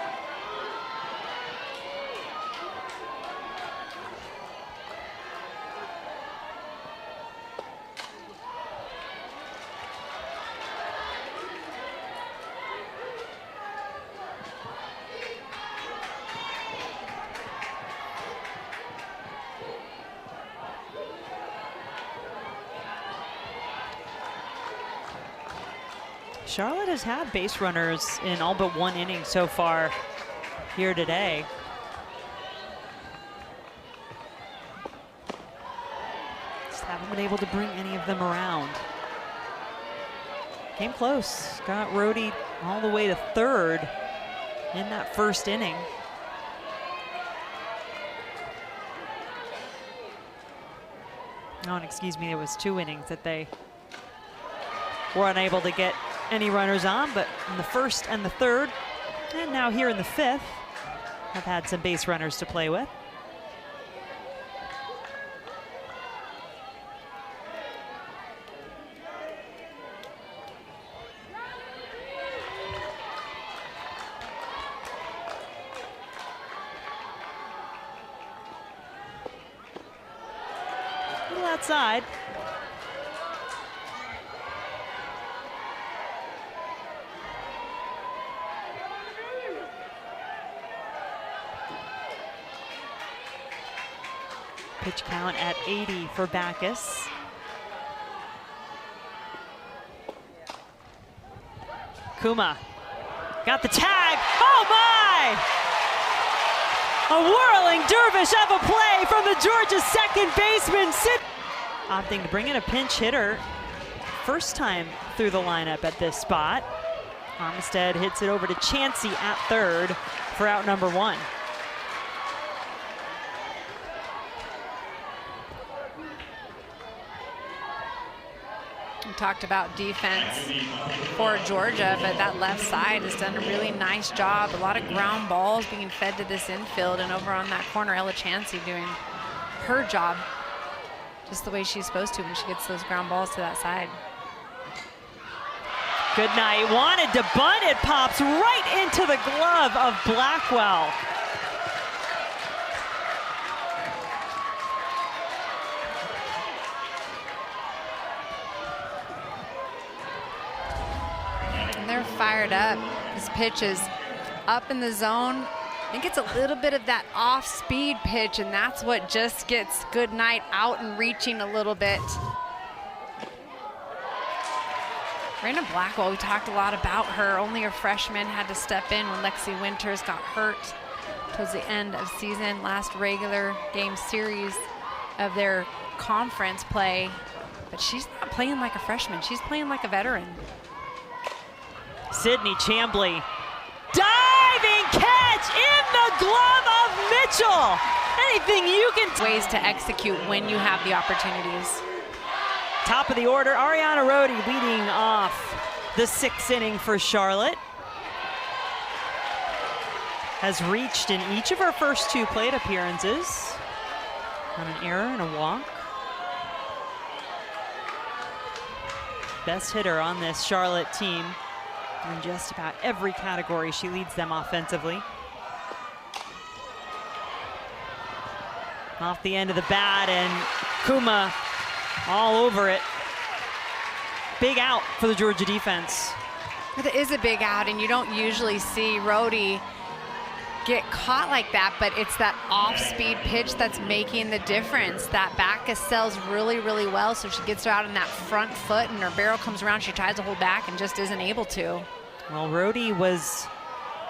Charlotte has had base runners in all but 1 inning so far here today. Just haven't been able to bring any of them around. Came close, got Rhodey all the way to 3rd in that first inning. Oh, and excuse me, there was 2 innings that they were unable to get any runners on, but in the 1st and the 3rd, and now here in the 5th, have had some base runners to play with. A little outside. Pitch count at 80 for Backus. Kuma got the tag. Oh my! A whirling dervish of a play from the Georgia second baseman. Opting to bring in a pinch hitter. First time through the lineup at this spot. Armistead hits it over to Chansey at 3rd for out number 1. We talked about defense for Georgia, but that left side has done a really nice job. A lot of ground balls being fed to this infield, and over on that corner, Ella Chansey doing her job just the way she's supposed to when she gets those ground balls to that side. Good night, wanted to bunt, it pops right into the glove of Blackwell. They're fired up. This pitch is up in the zone, I think it's a little bit of that off-speed pitch, and that's what just gets Goodnight out and reaching a little bit. Raina Blackwell, we talked a lot about her. Only a freshman, had to step in when Lexi Winters got hurt towards the end of season, last regular game series of their conference play. But she's not playing like a freshman. She's playing like a veteran. Sydney Chambly, diving catch in the glove of Mitchell. Anything you can Ways to execute when you have the opportunities. Top of the order, Ariana Rhodey leading off the 6th inning for Charlotte. Has reached in each of her first 2 plate appearances on an error and a walk. Best hitter on this Charlotte team in just about every category. She leads them offensively. Off the end of the bat, and Kuma all over it. Big out for the Georgia defense. It is a big out, and you don't usually see Rhodey get caught like that, but it's that off-speed pitch that's making the difference. That Backus sells really, really well, so she gets her out on that front foot, and her barrel comes around, she tries to hold back and just isn't able to. Well, Rhodey was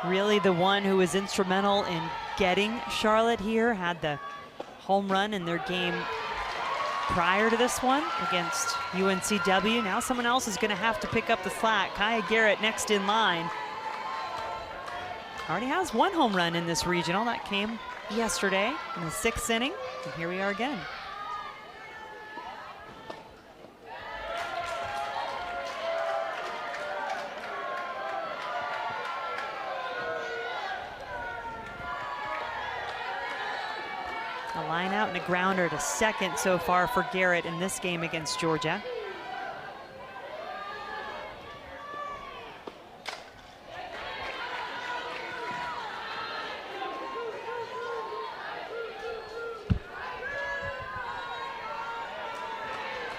really the one who was instrumental in getting Charlotte here, had the home run in their game prior to this one against UNCW. Now someone else is going to have to pick up the slack. Kaya Garrett next in line. Already has 1 home run in this regional. That came yesterday in the 6th inning. And here we are again. A line out and a grounder to second so far for Garrett in this game against Georgia.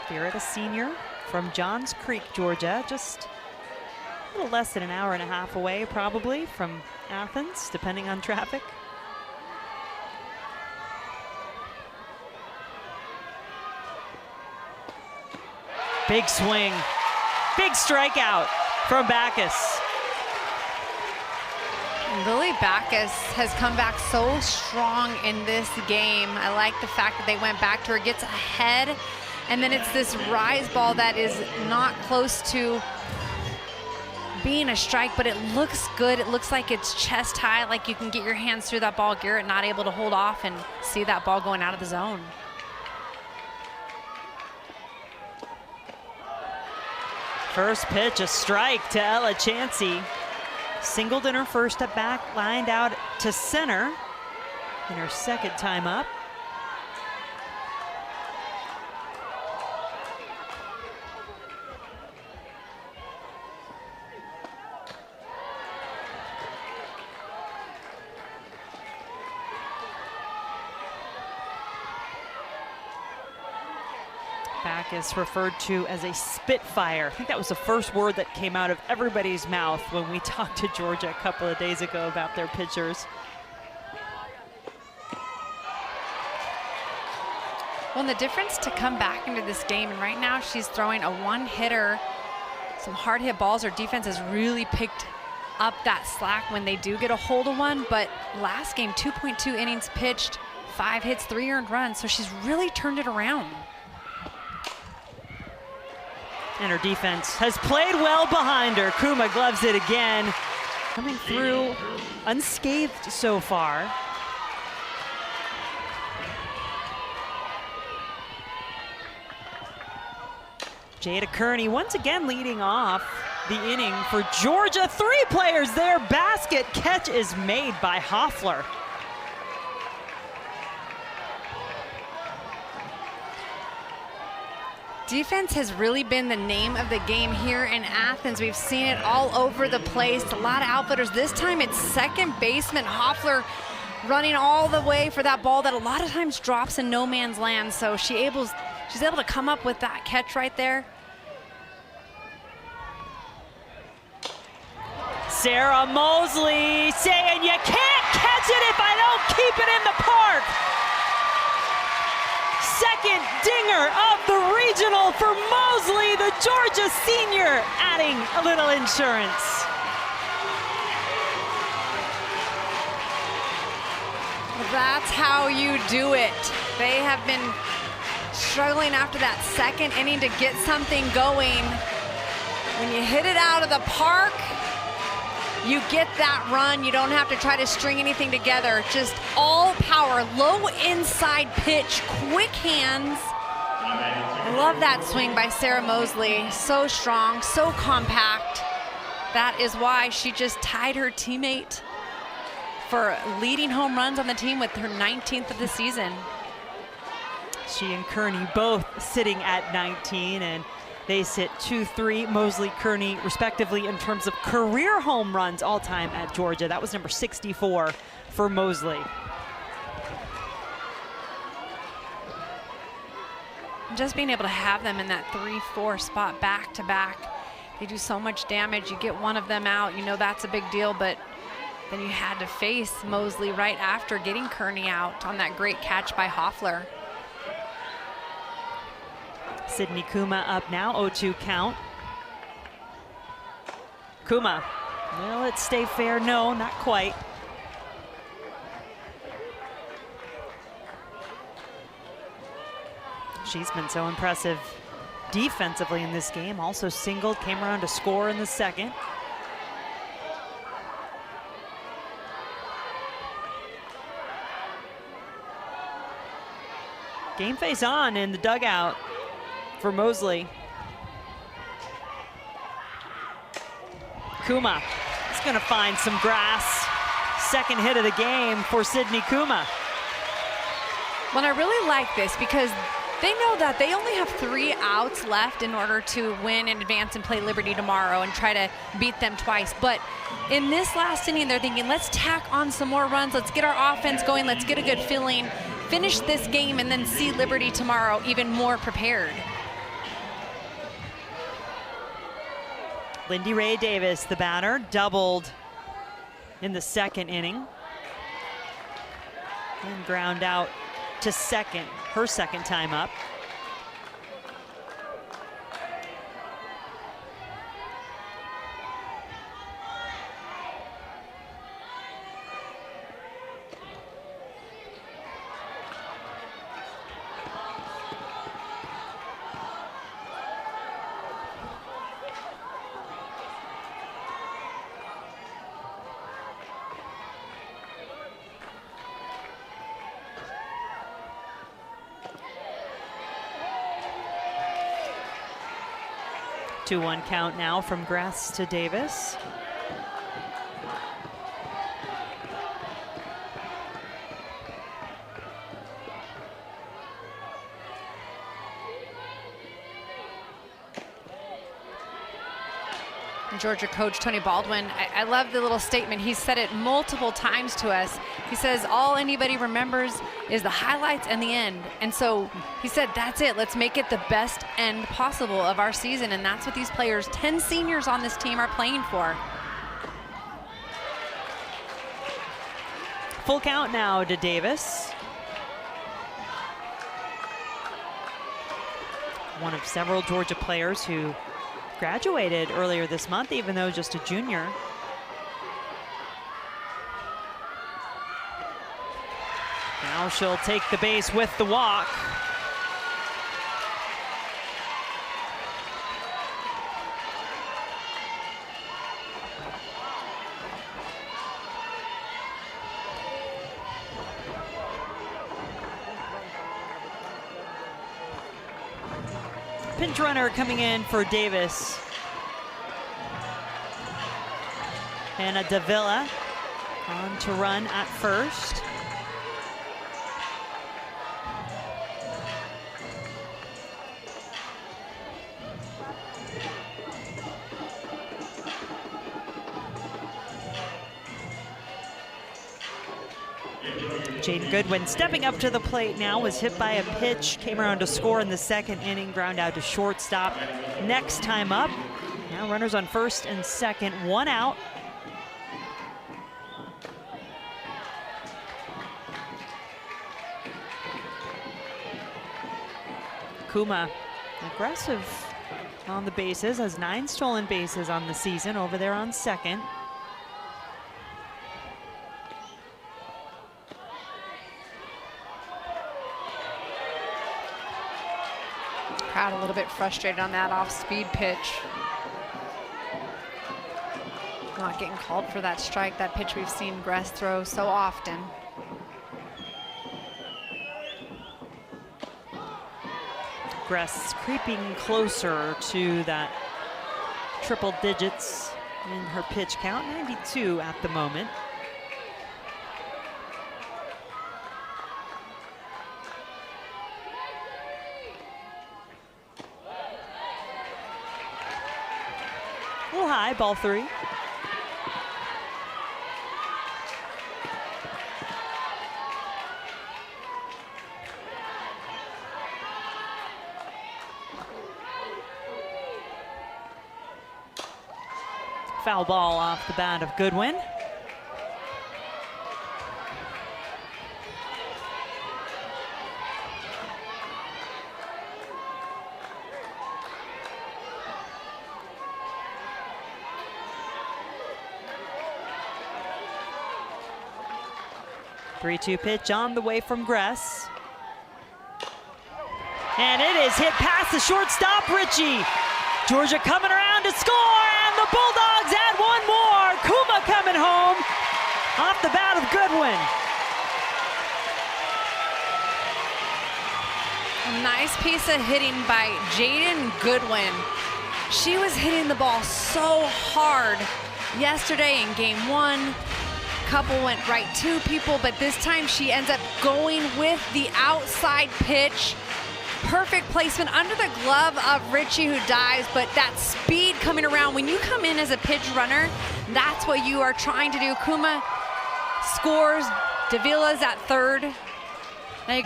Garrett, a senior from Johns Creek, Georgia, just a little less than an hour and a half away probably from Athens, depending on traffic. Big swing, big strikeout from Backus. Lily Backus has come back so strong in this game. I like the fact that they went back to her, gets ahead, and then it's this rise ball that is not close to being a strike, but it looks good. It looks like it's chest high, like you can get your hands through that ball. Garrett not able to hold off and see that ball going out of the zone. First pitch, a strike to Ella Chansey. Singled in her first at bat, lined out to center in her 2nd time up. Backus referred to as a spitfire. I think that was the first word that came out of everybody's mouth when we talked to Georgia a couple of days ago about their pitchers. Well, and the difference to come back into this game, and right now she's throwing a 1-hitter, some hard hit balls. Her defense has really picked up that slack when they do get a hold of one, but last game, 2.2 innings pitched, 5 hits, 3 earned runs, so she's really turned it around. And her defense has played well behind her. Kuma gloves it again. Coming through unscathed so far. Jada Kearney once again leading off the inning for Georgia. 3 players there. Basket catch is made by Hoffler. Defense has really been the name of the game here in Athens. We've seen it all over the place. A lot of outfitters. This time it's second baseman Hoffler running all the way for that ball that a lot of times drops in no man's land. So she's able to come up with that catch right there. Sarah Mosley saying you can't catch catch it if I don't keep it in the park. Second dinger of the regional for Mosley, the Georgia senior, adding a little insurance. That's how you do it. They have been struggling after that second inning to get something going. When you hit it out of the park, you get that run. You don't have to try to string anything together. Just all power, low inside pitch, quick hands. I love that swing by Sarah Mosley. So strong, so compact. That is why she just tied her teammate for leading home runs on the team with her 19th of the season. She and Kearney both sitting at 19, and they sit 2-3, Mosley, Kearney, respectively, in terms of career home runs all time at Georgia. That was number 64 for Mosley. Just being able to have them in that 3-4 spot back to back, they do so much damage. You get one of them out, you know that's a big deal, but then you had to face Mosley right after getting Kearney out on that great catch by Hoffler. Sydney Kuma up now, 0-2 count. Kuma, will it stay fair? No, not quite. She's been so impressive defensively in this game. Also singled, came around to score in the second. Game face on in the dugout for Mosley. Kuma is going to find some grass. Second hit of the game for Sydney Kuma. Well, I really like this because they know that they only have 3 outs left in order to win and advance and play Liberty tomorrow and try to beat them twice. But in this last inning, they're thinking, let's tack on some more runs. Let's get our offense going. Let's get a good feeling. Finish this game and then see Liberty tomorrow even more prepared. Lindy Ray Davis, the batter, doubled in the second inning. And ground out to second, her second time up. Two-one count now from Grass to Davis. Georgia coach Tony Baldwin, I love the little statement. He said it multiple times to us. He says all anybody remembers is the highlights and the end. And so he said, that's it. Let's make it the best end possible of our season. And that's what these players, 10 seniors on this team, are playing for. Full count now to Davis. One of several Georgia players who graduated earlier this month, even though just a junior. Now she'll take the base with the walk. Pinch runner coming in for Davis. Hannah Davila on to run at first. Jaden Goodwin stepping up to the plate now, was hit by a pitch, came around to score in the second inning, ground out to shortstop. Next time up, now runners on first and second, 1 out. Kuma, aggressive on the bases, has 9 stolen bases on the season over there on second. Crowd a little bit frustrated on that off-speed pitch. Not getting called for that strike, that pitch we've seen Gress throw so often. Gress creeping closer to that triple digits in her pitch count, 92 at the moment. A little high, ball 3. Foul ball off the bat of Goodwin. Three-two pitch on the way from Gress. And it is hit past the shortstop, Ritchie. Georgia coming around to score, and the Bulldogs add one more. Kuma coming home off the bat of Goodwin. A nice piece of hitting by Jaden Goodwin. She was hitting the ball so hard yesterday in game 1. Couple went right to people, but this time she ends up going with the outside pitch. Perfect placement under the glove of Ritchie, who dives, but that speed coming around. When you come in as a pitch runner, that's what you are trying to do. Kuma scores. Davila's at third. And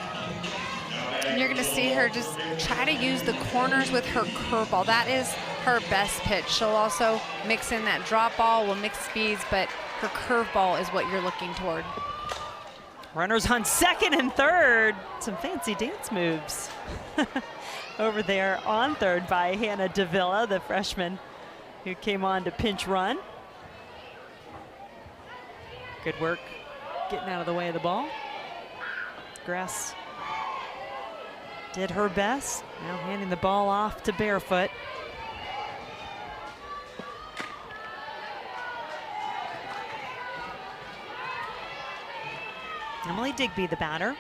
you're gonna see her just try to use the corners with her curveball. That is her best pitch. She'll also mix in that drop ball, will mix speeds, but her curveball is what you're looking toward. Runners on second and third. Some fancy dance moves over there on third by Hannah Davila, the freshman who came on to pinch run. Good work getting out of the way of the ball. Gress did her best. Now handing the ball off to Barefoot. Emily Digby, the batter.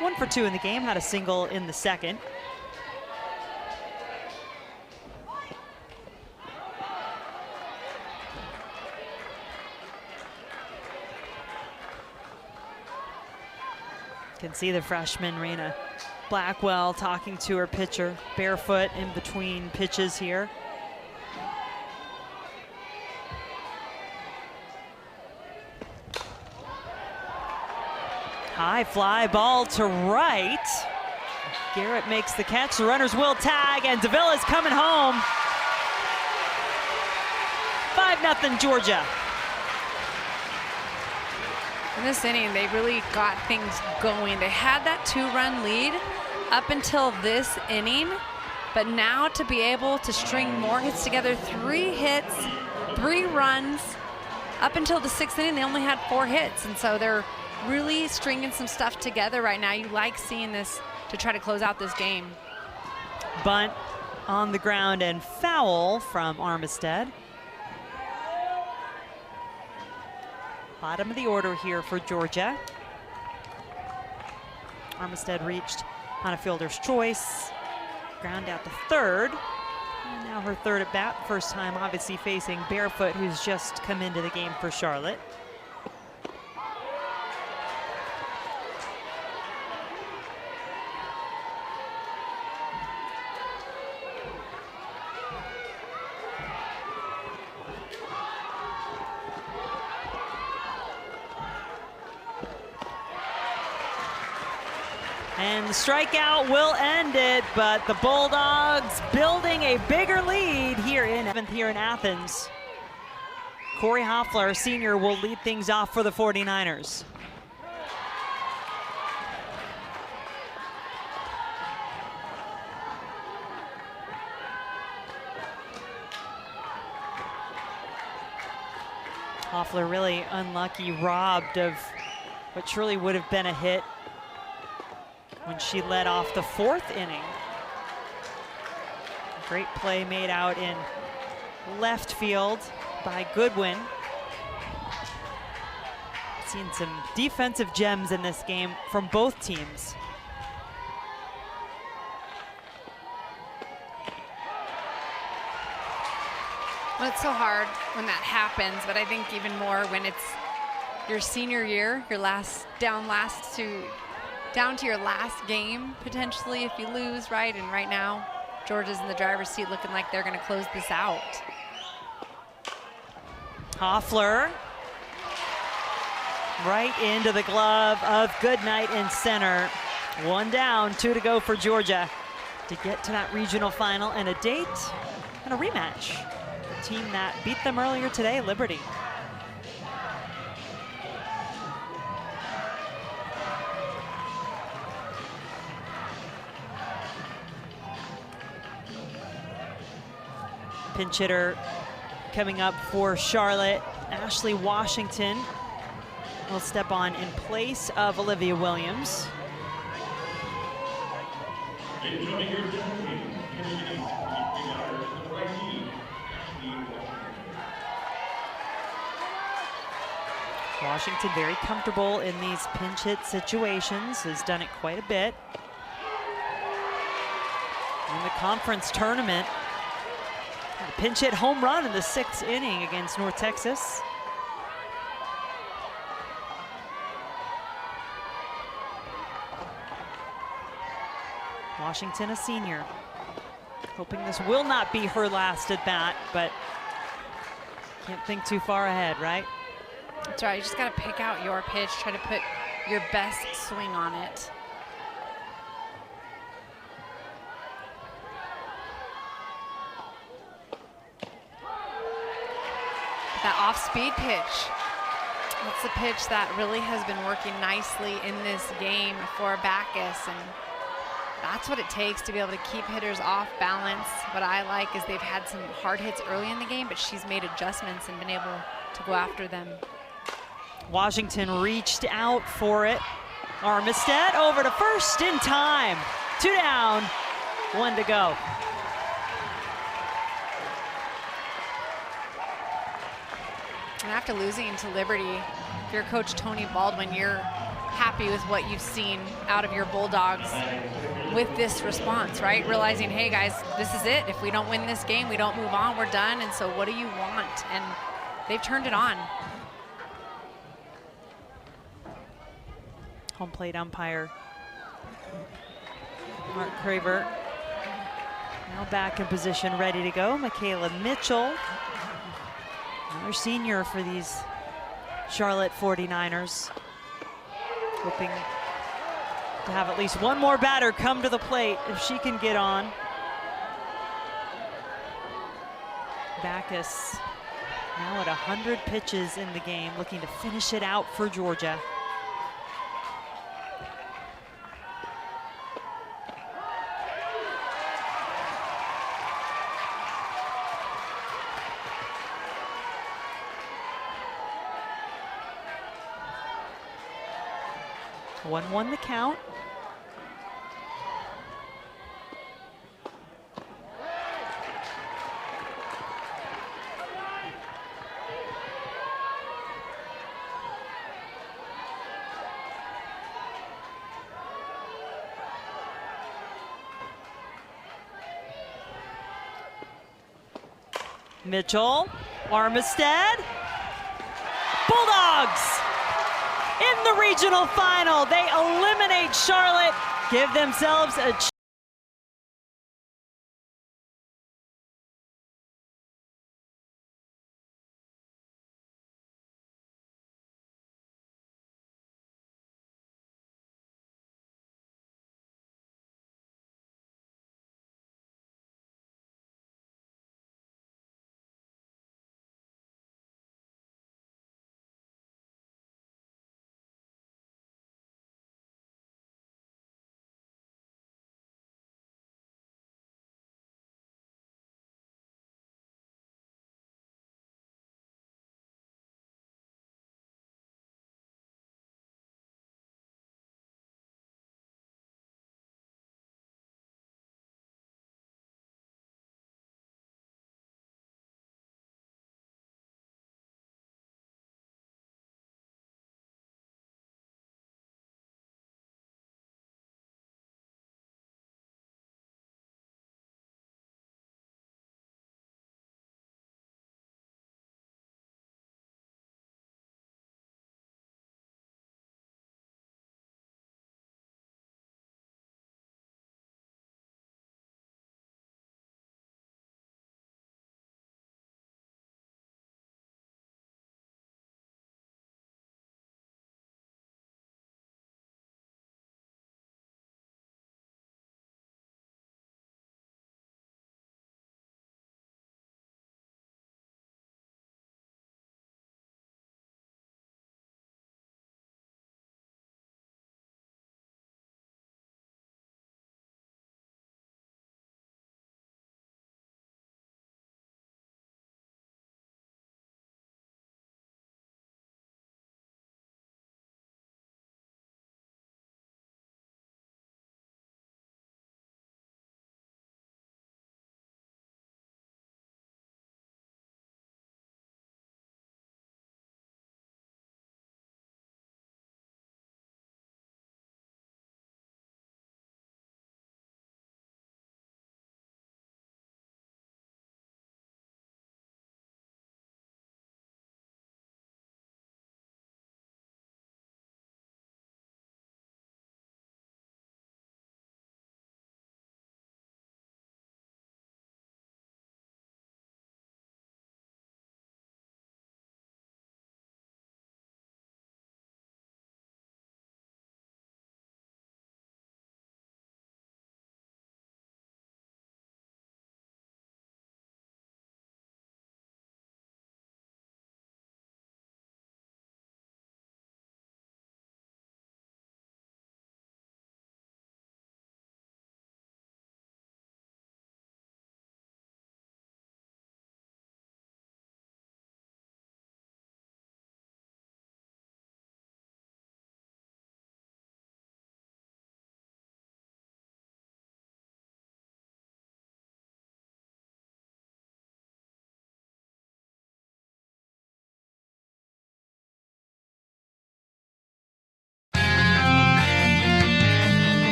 1 for 2 in the game, had a single in the second. You can see the freshman, Raina Blackwell, talking to her pitcher. Barefoot in between pitches here. High fly ball to right. Garrett makes the catch. The runners will tag, and Davila's coming home. 5-0 Georgia. In this inning, they really got things going. They had that 2-run lead up until this inning, but now to be able to string more hits together, 3 hits, 3 runs. Up until the 6th inning, they only had 4 hits, and so they're really stringing some stuff together right now. You like seeing this to try to close out this game. Bunt on the ground and foul from Armistead. Bottom of the order here for Georgia. Armistead reached on a fielder's choice. Ground out to third. And now her third at bat. First time obviously facing Barefoot, who's just come into the game for Charlotte. And the strikeout will end it, but the Bulldogs building a bigger lead here in Athens. Corey Hoffler, senior, will lead things off for the 49ers. Hoffler really unlucky, robbed of what truly would have been a hit when she led off the 4th inning. Great play made out in left field by Goodwin. Seen some defensive gems in this game from both teams. Well, it's so hard when that happens, but I think even more when it's your senior year, your down to your last game, potentially, if you lose, right? And right now, Georgia's in the driver's seat looking like they're gonna close this out. Hoffler right into the glove of Goodnight in center. 1 down, 2 to go for Georgia to get to that regional final and a date and a rematch. The team that beat them earlier today, Liberty. Pinch hitter coming up for Charlotte, Ashley Washington will step on in place of Olivia Williams. Washington very comfortable in these pinch hit situations, has done it quite a bit. In the conference tournament, a pinch hit home run in the 6th inning against North Texas. Washington, a senior, hoping this will not be her last at bat, but can't think too far ahead, right? That's right, you just gotta pick out your pitch, try to put your best swing on it. That off-speed pitch, that's the pitch that really has been working nicely in this game for Backus, and that's what it takes to be able to keep hitters off balance. What I like is they've had some hard hits early in the game, but she's made adjustments and been able to go after them. Washington reached out for it. Armistead over to first in time. 2 down, 1 to go. And after losing to Liberty, if you're Coach Tony Baldwin, you're happy with what you've seen out of your Bulldogs with this response, right? Realizing, hey guys, this is it. If we don't win this game, we don't move on, we're done. And so what do you want? And they've turned it on. Home plate umpire Mark Craver now back in position, ready to go. Michaela Mitchell, another senior for these Charlotte 49ers, hoping to have at least one more batter come to the plate if she can get on. Backus now at 100 pitches in the game, looking to finish it out for Georgia. One the count. Mitchell, Armistead, Bulldogs in the regional final. They eliminate Charlotte, give themselves a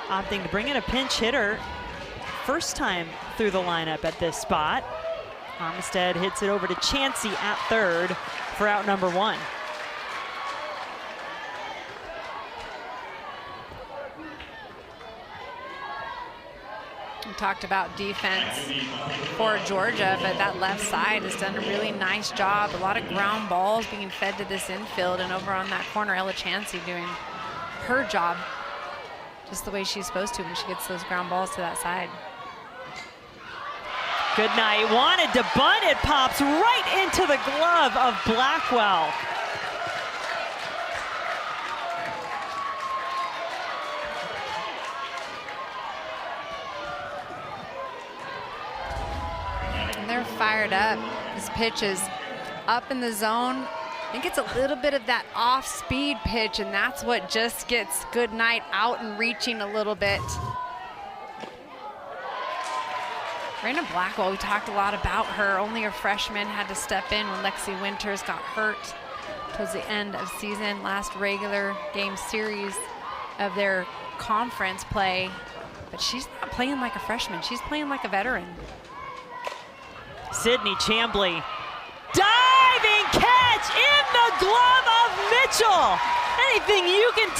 opting to bring in a pinch hitter. First time through the lineup at this spot. Armistead hits it over to Chansey at third for out number 1. We talked about defense for Georgia, but that left side has done a really nice job. A lot of ground balls being fed to this infield, and over on that corner, Ella Chansey doing her job just the way she's supposed to when she gets those ground balls to that side. Good night, wanted to bunt, it pops right into the glove of Blackwell. And they're fired up. This pitch is up in the zone. I think it's a little bit of that off-speed pitch, and that's what just gets Goodnight out and reaching a little bit. Raina Blackwell, we talked a lot about her. Only a freshman, had to step in when Lexi Winters got hurt towards the end of season, last regular game series of their conference play. But she's not playing like a freshman. She's playing like a veteran. Sydney Chambly, diving catch in the glove of Mitchell. Anything you can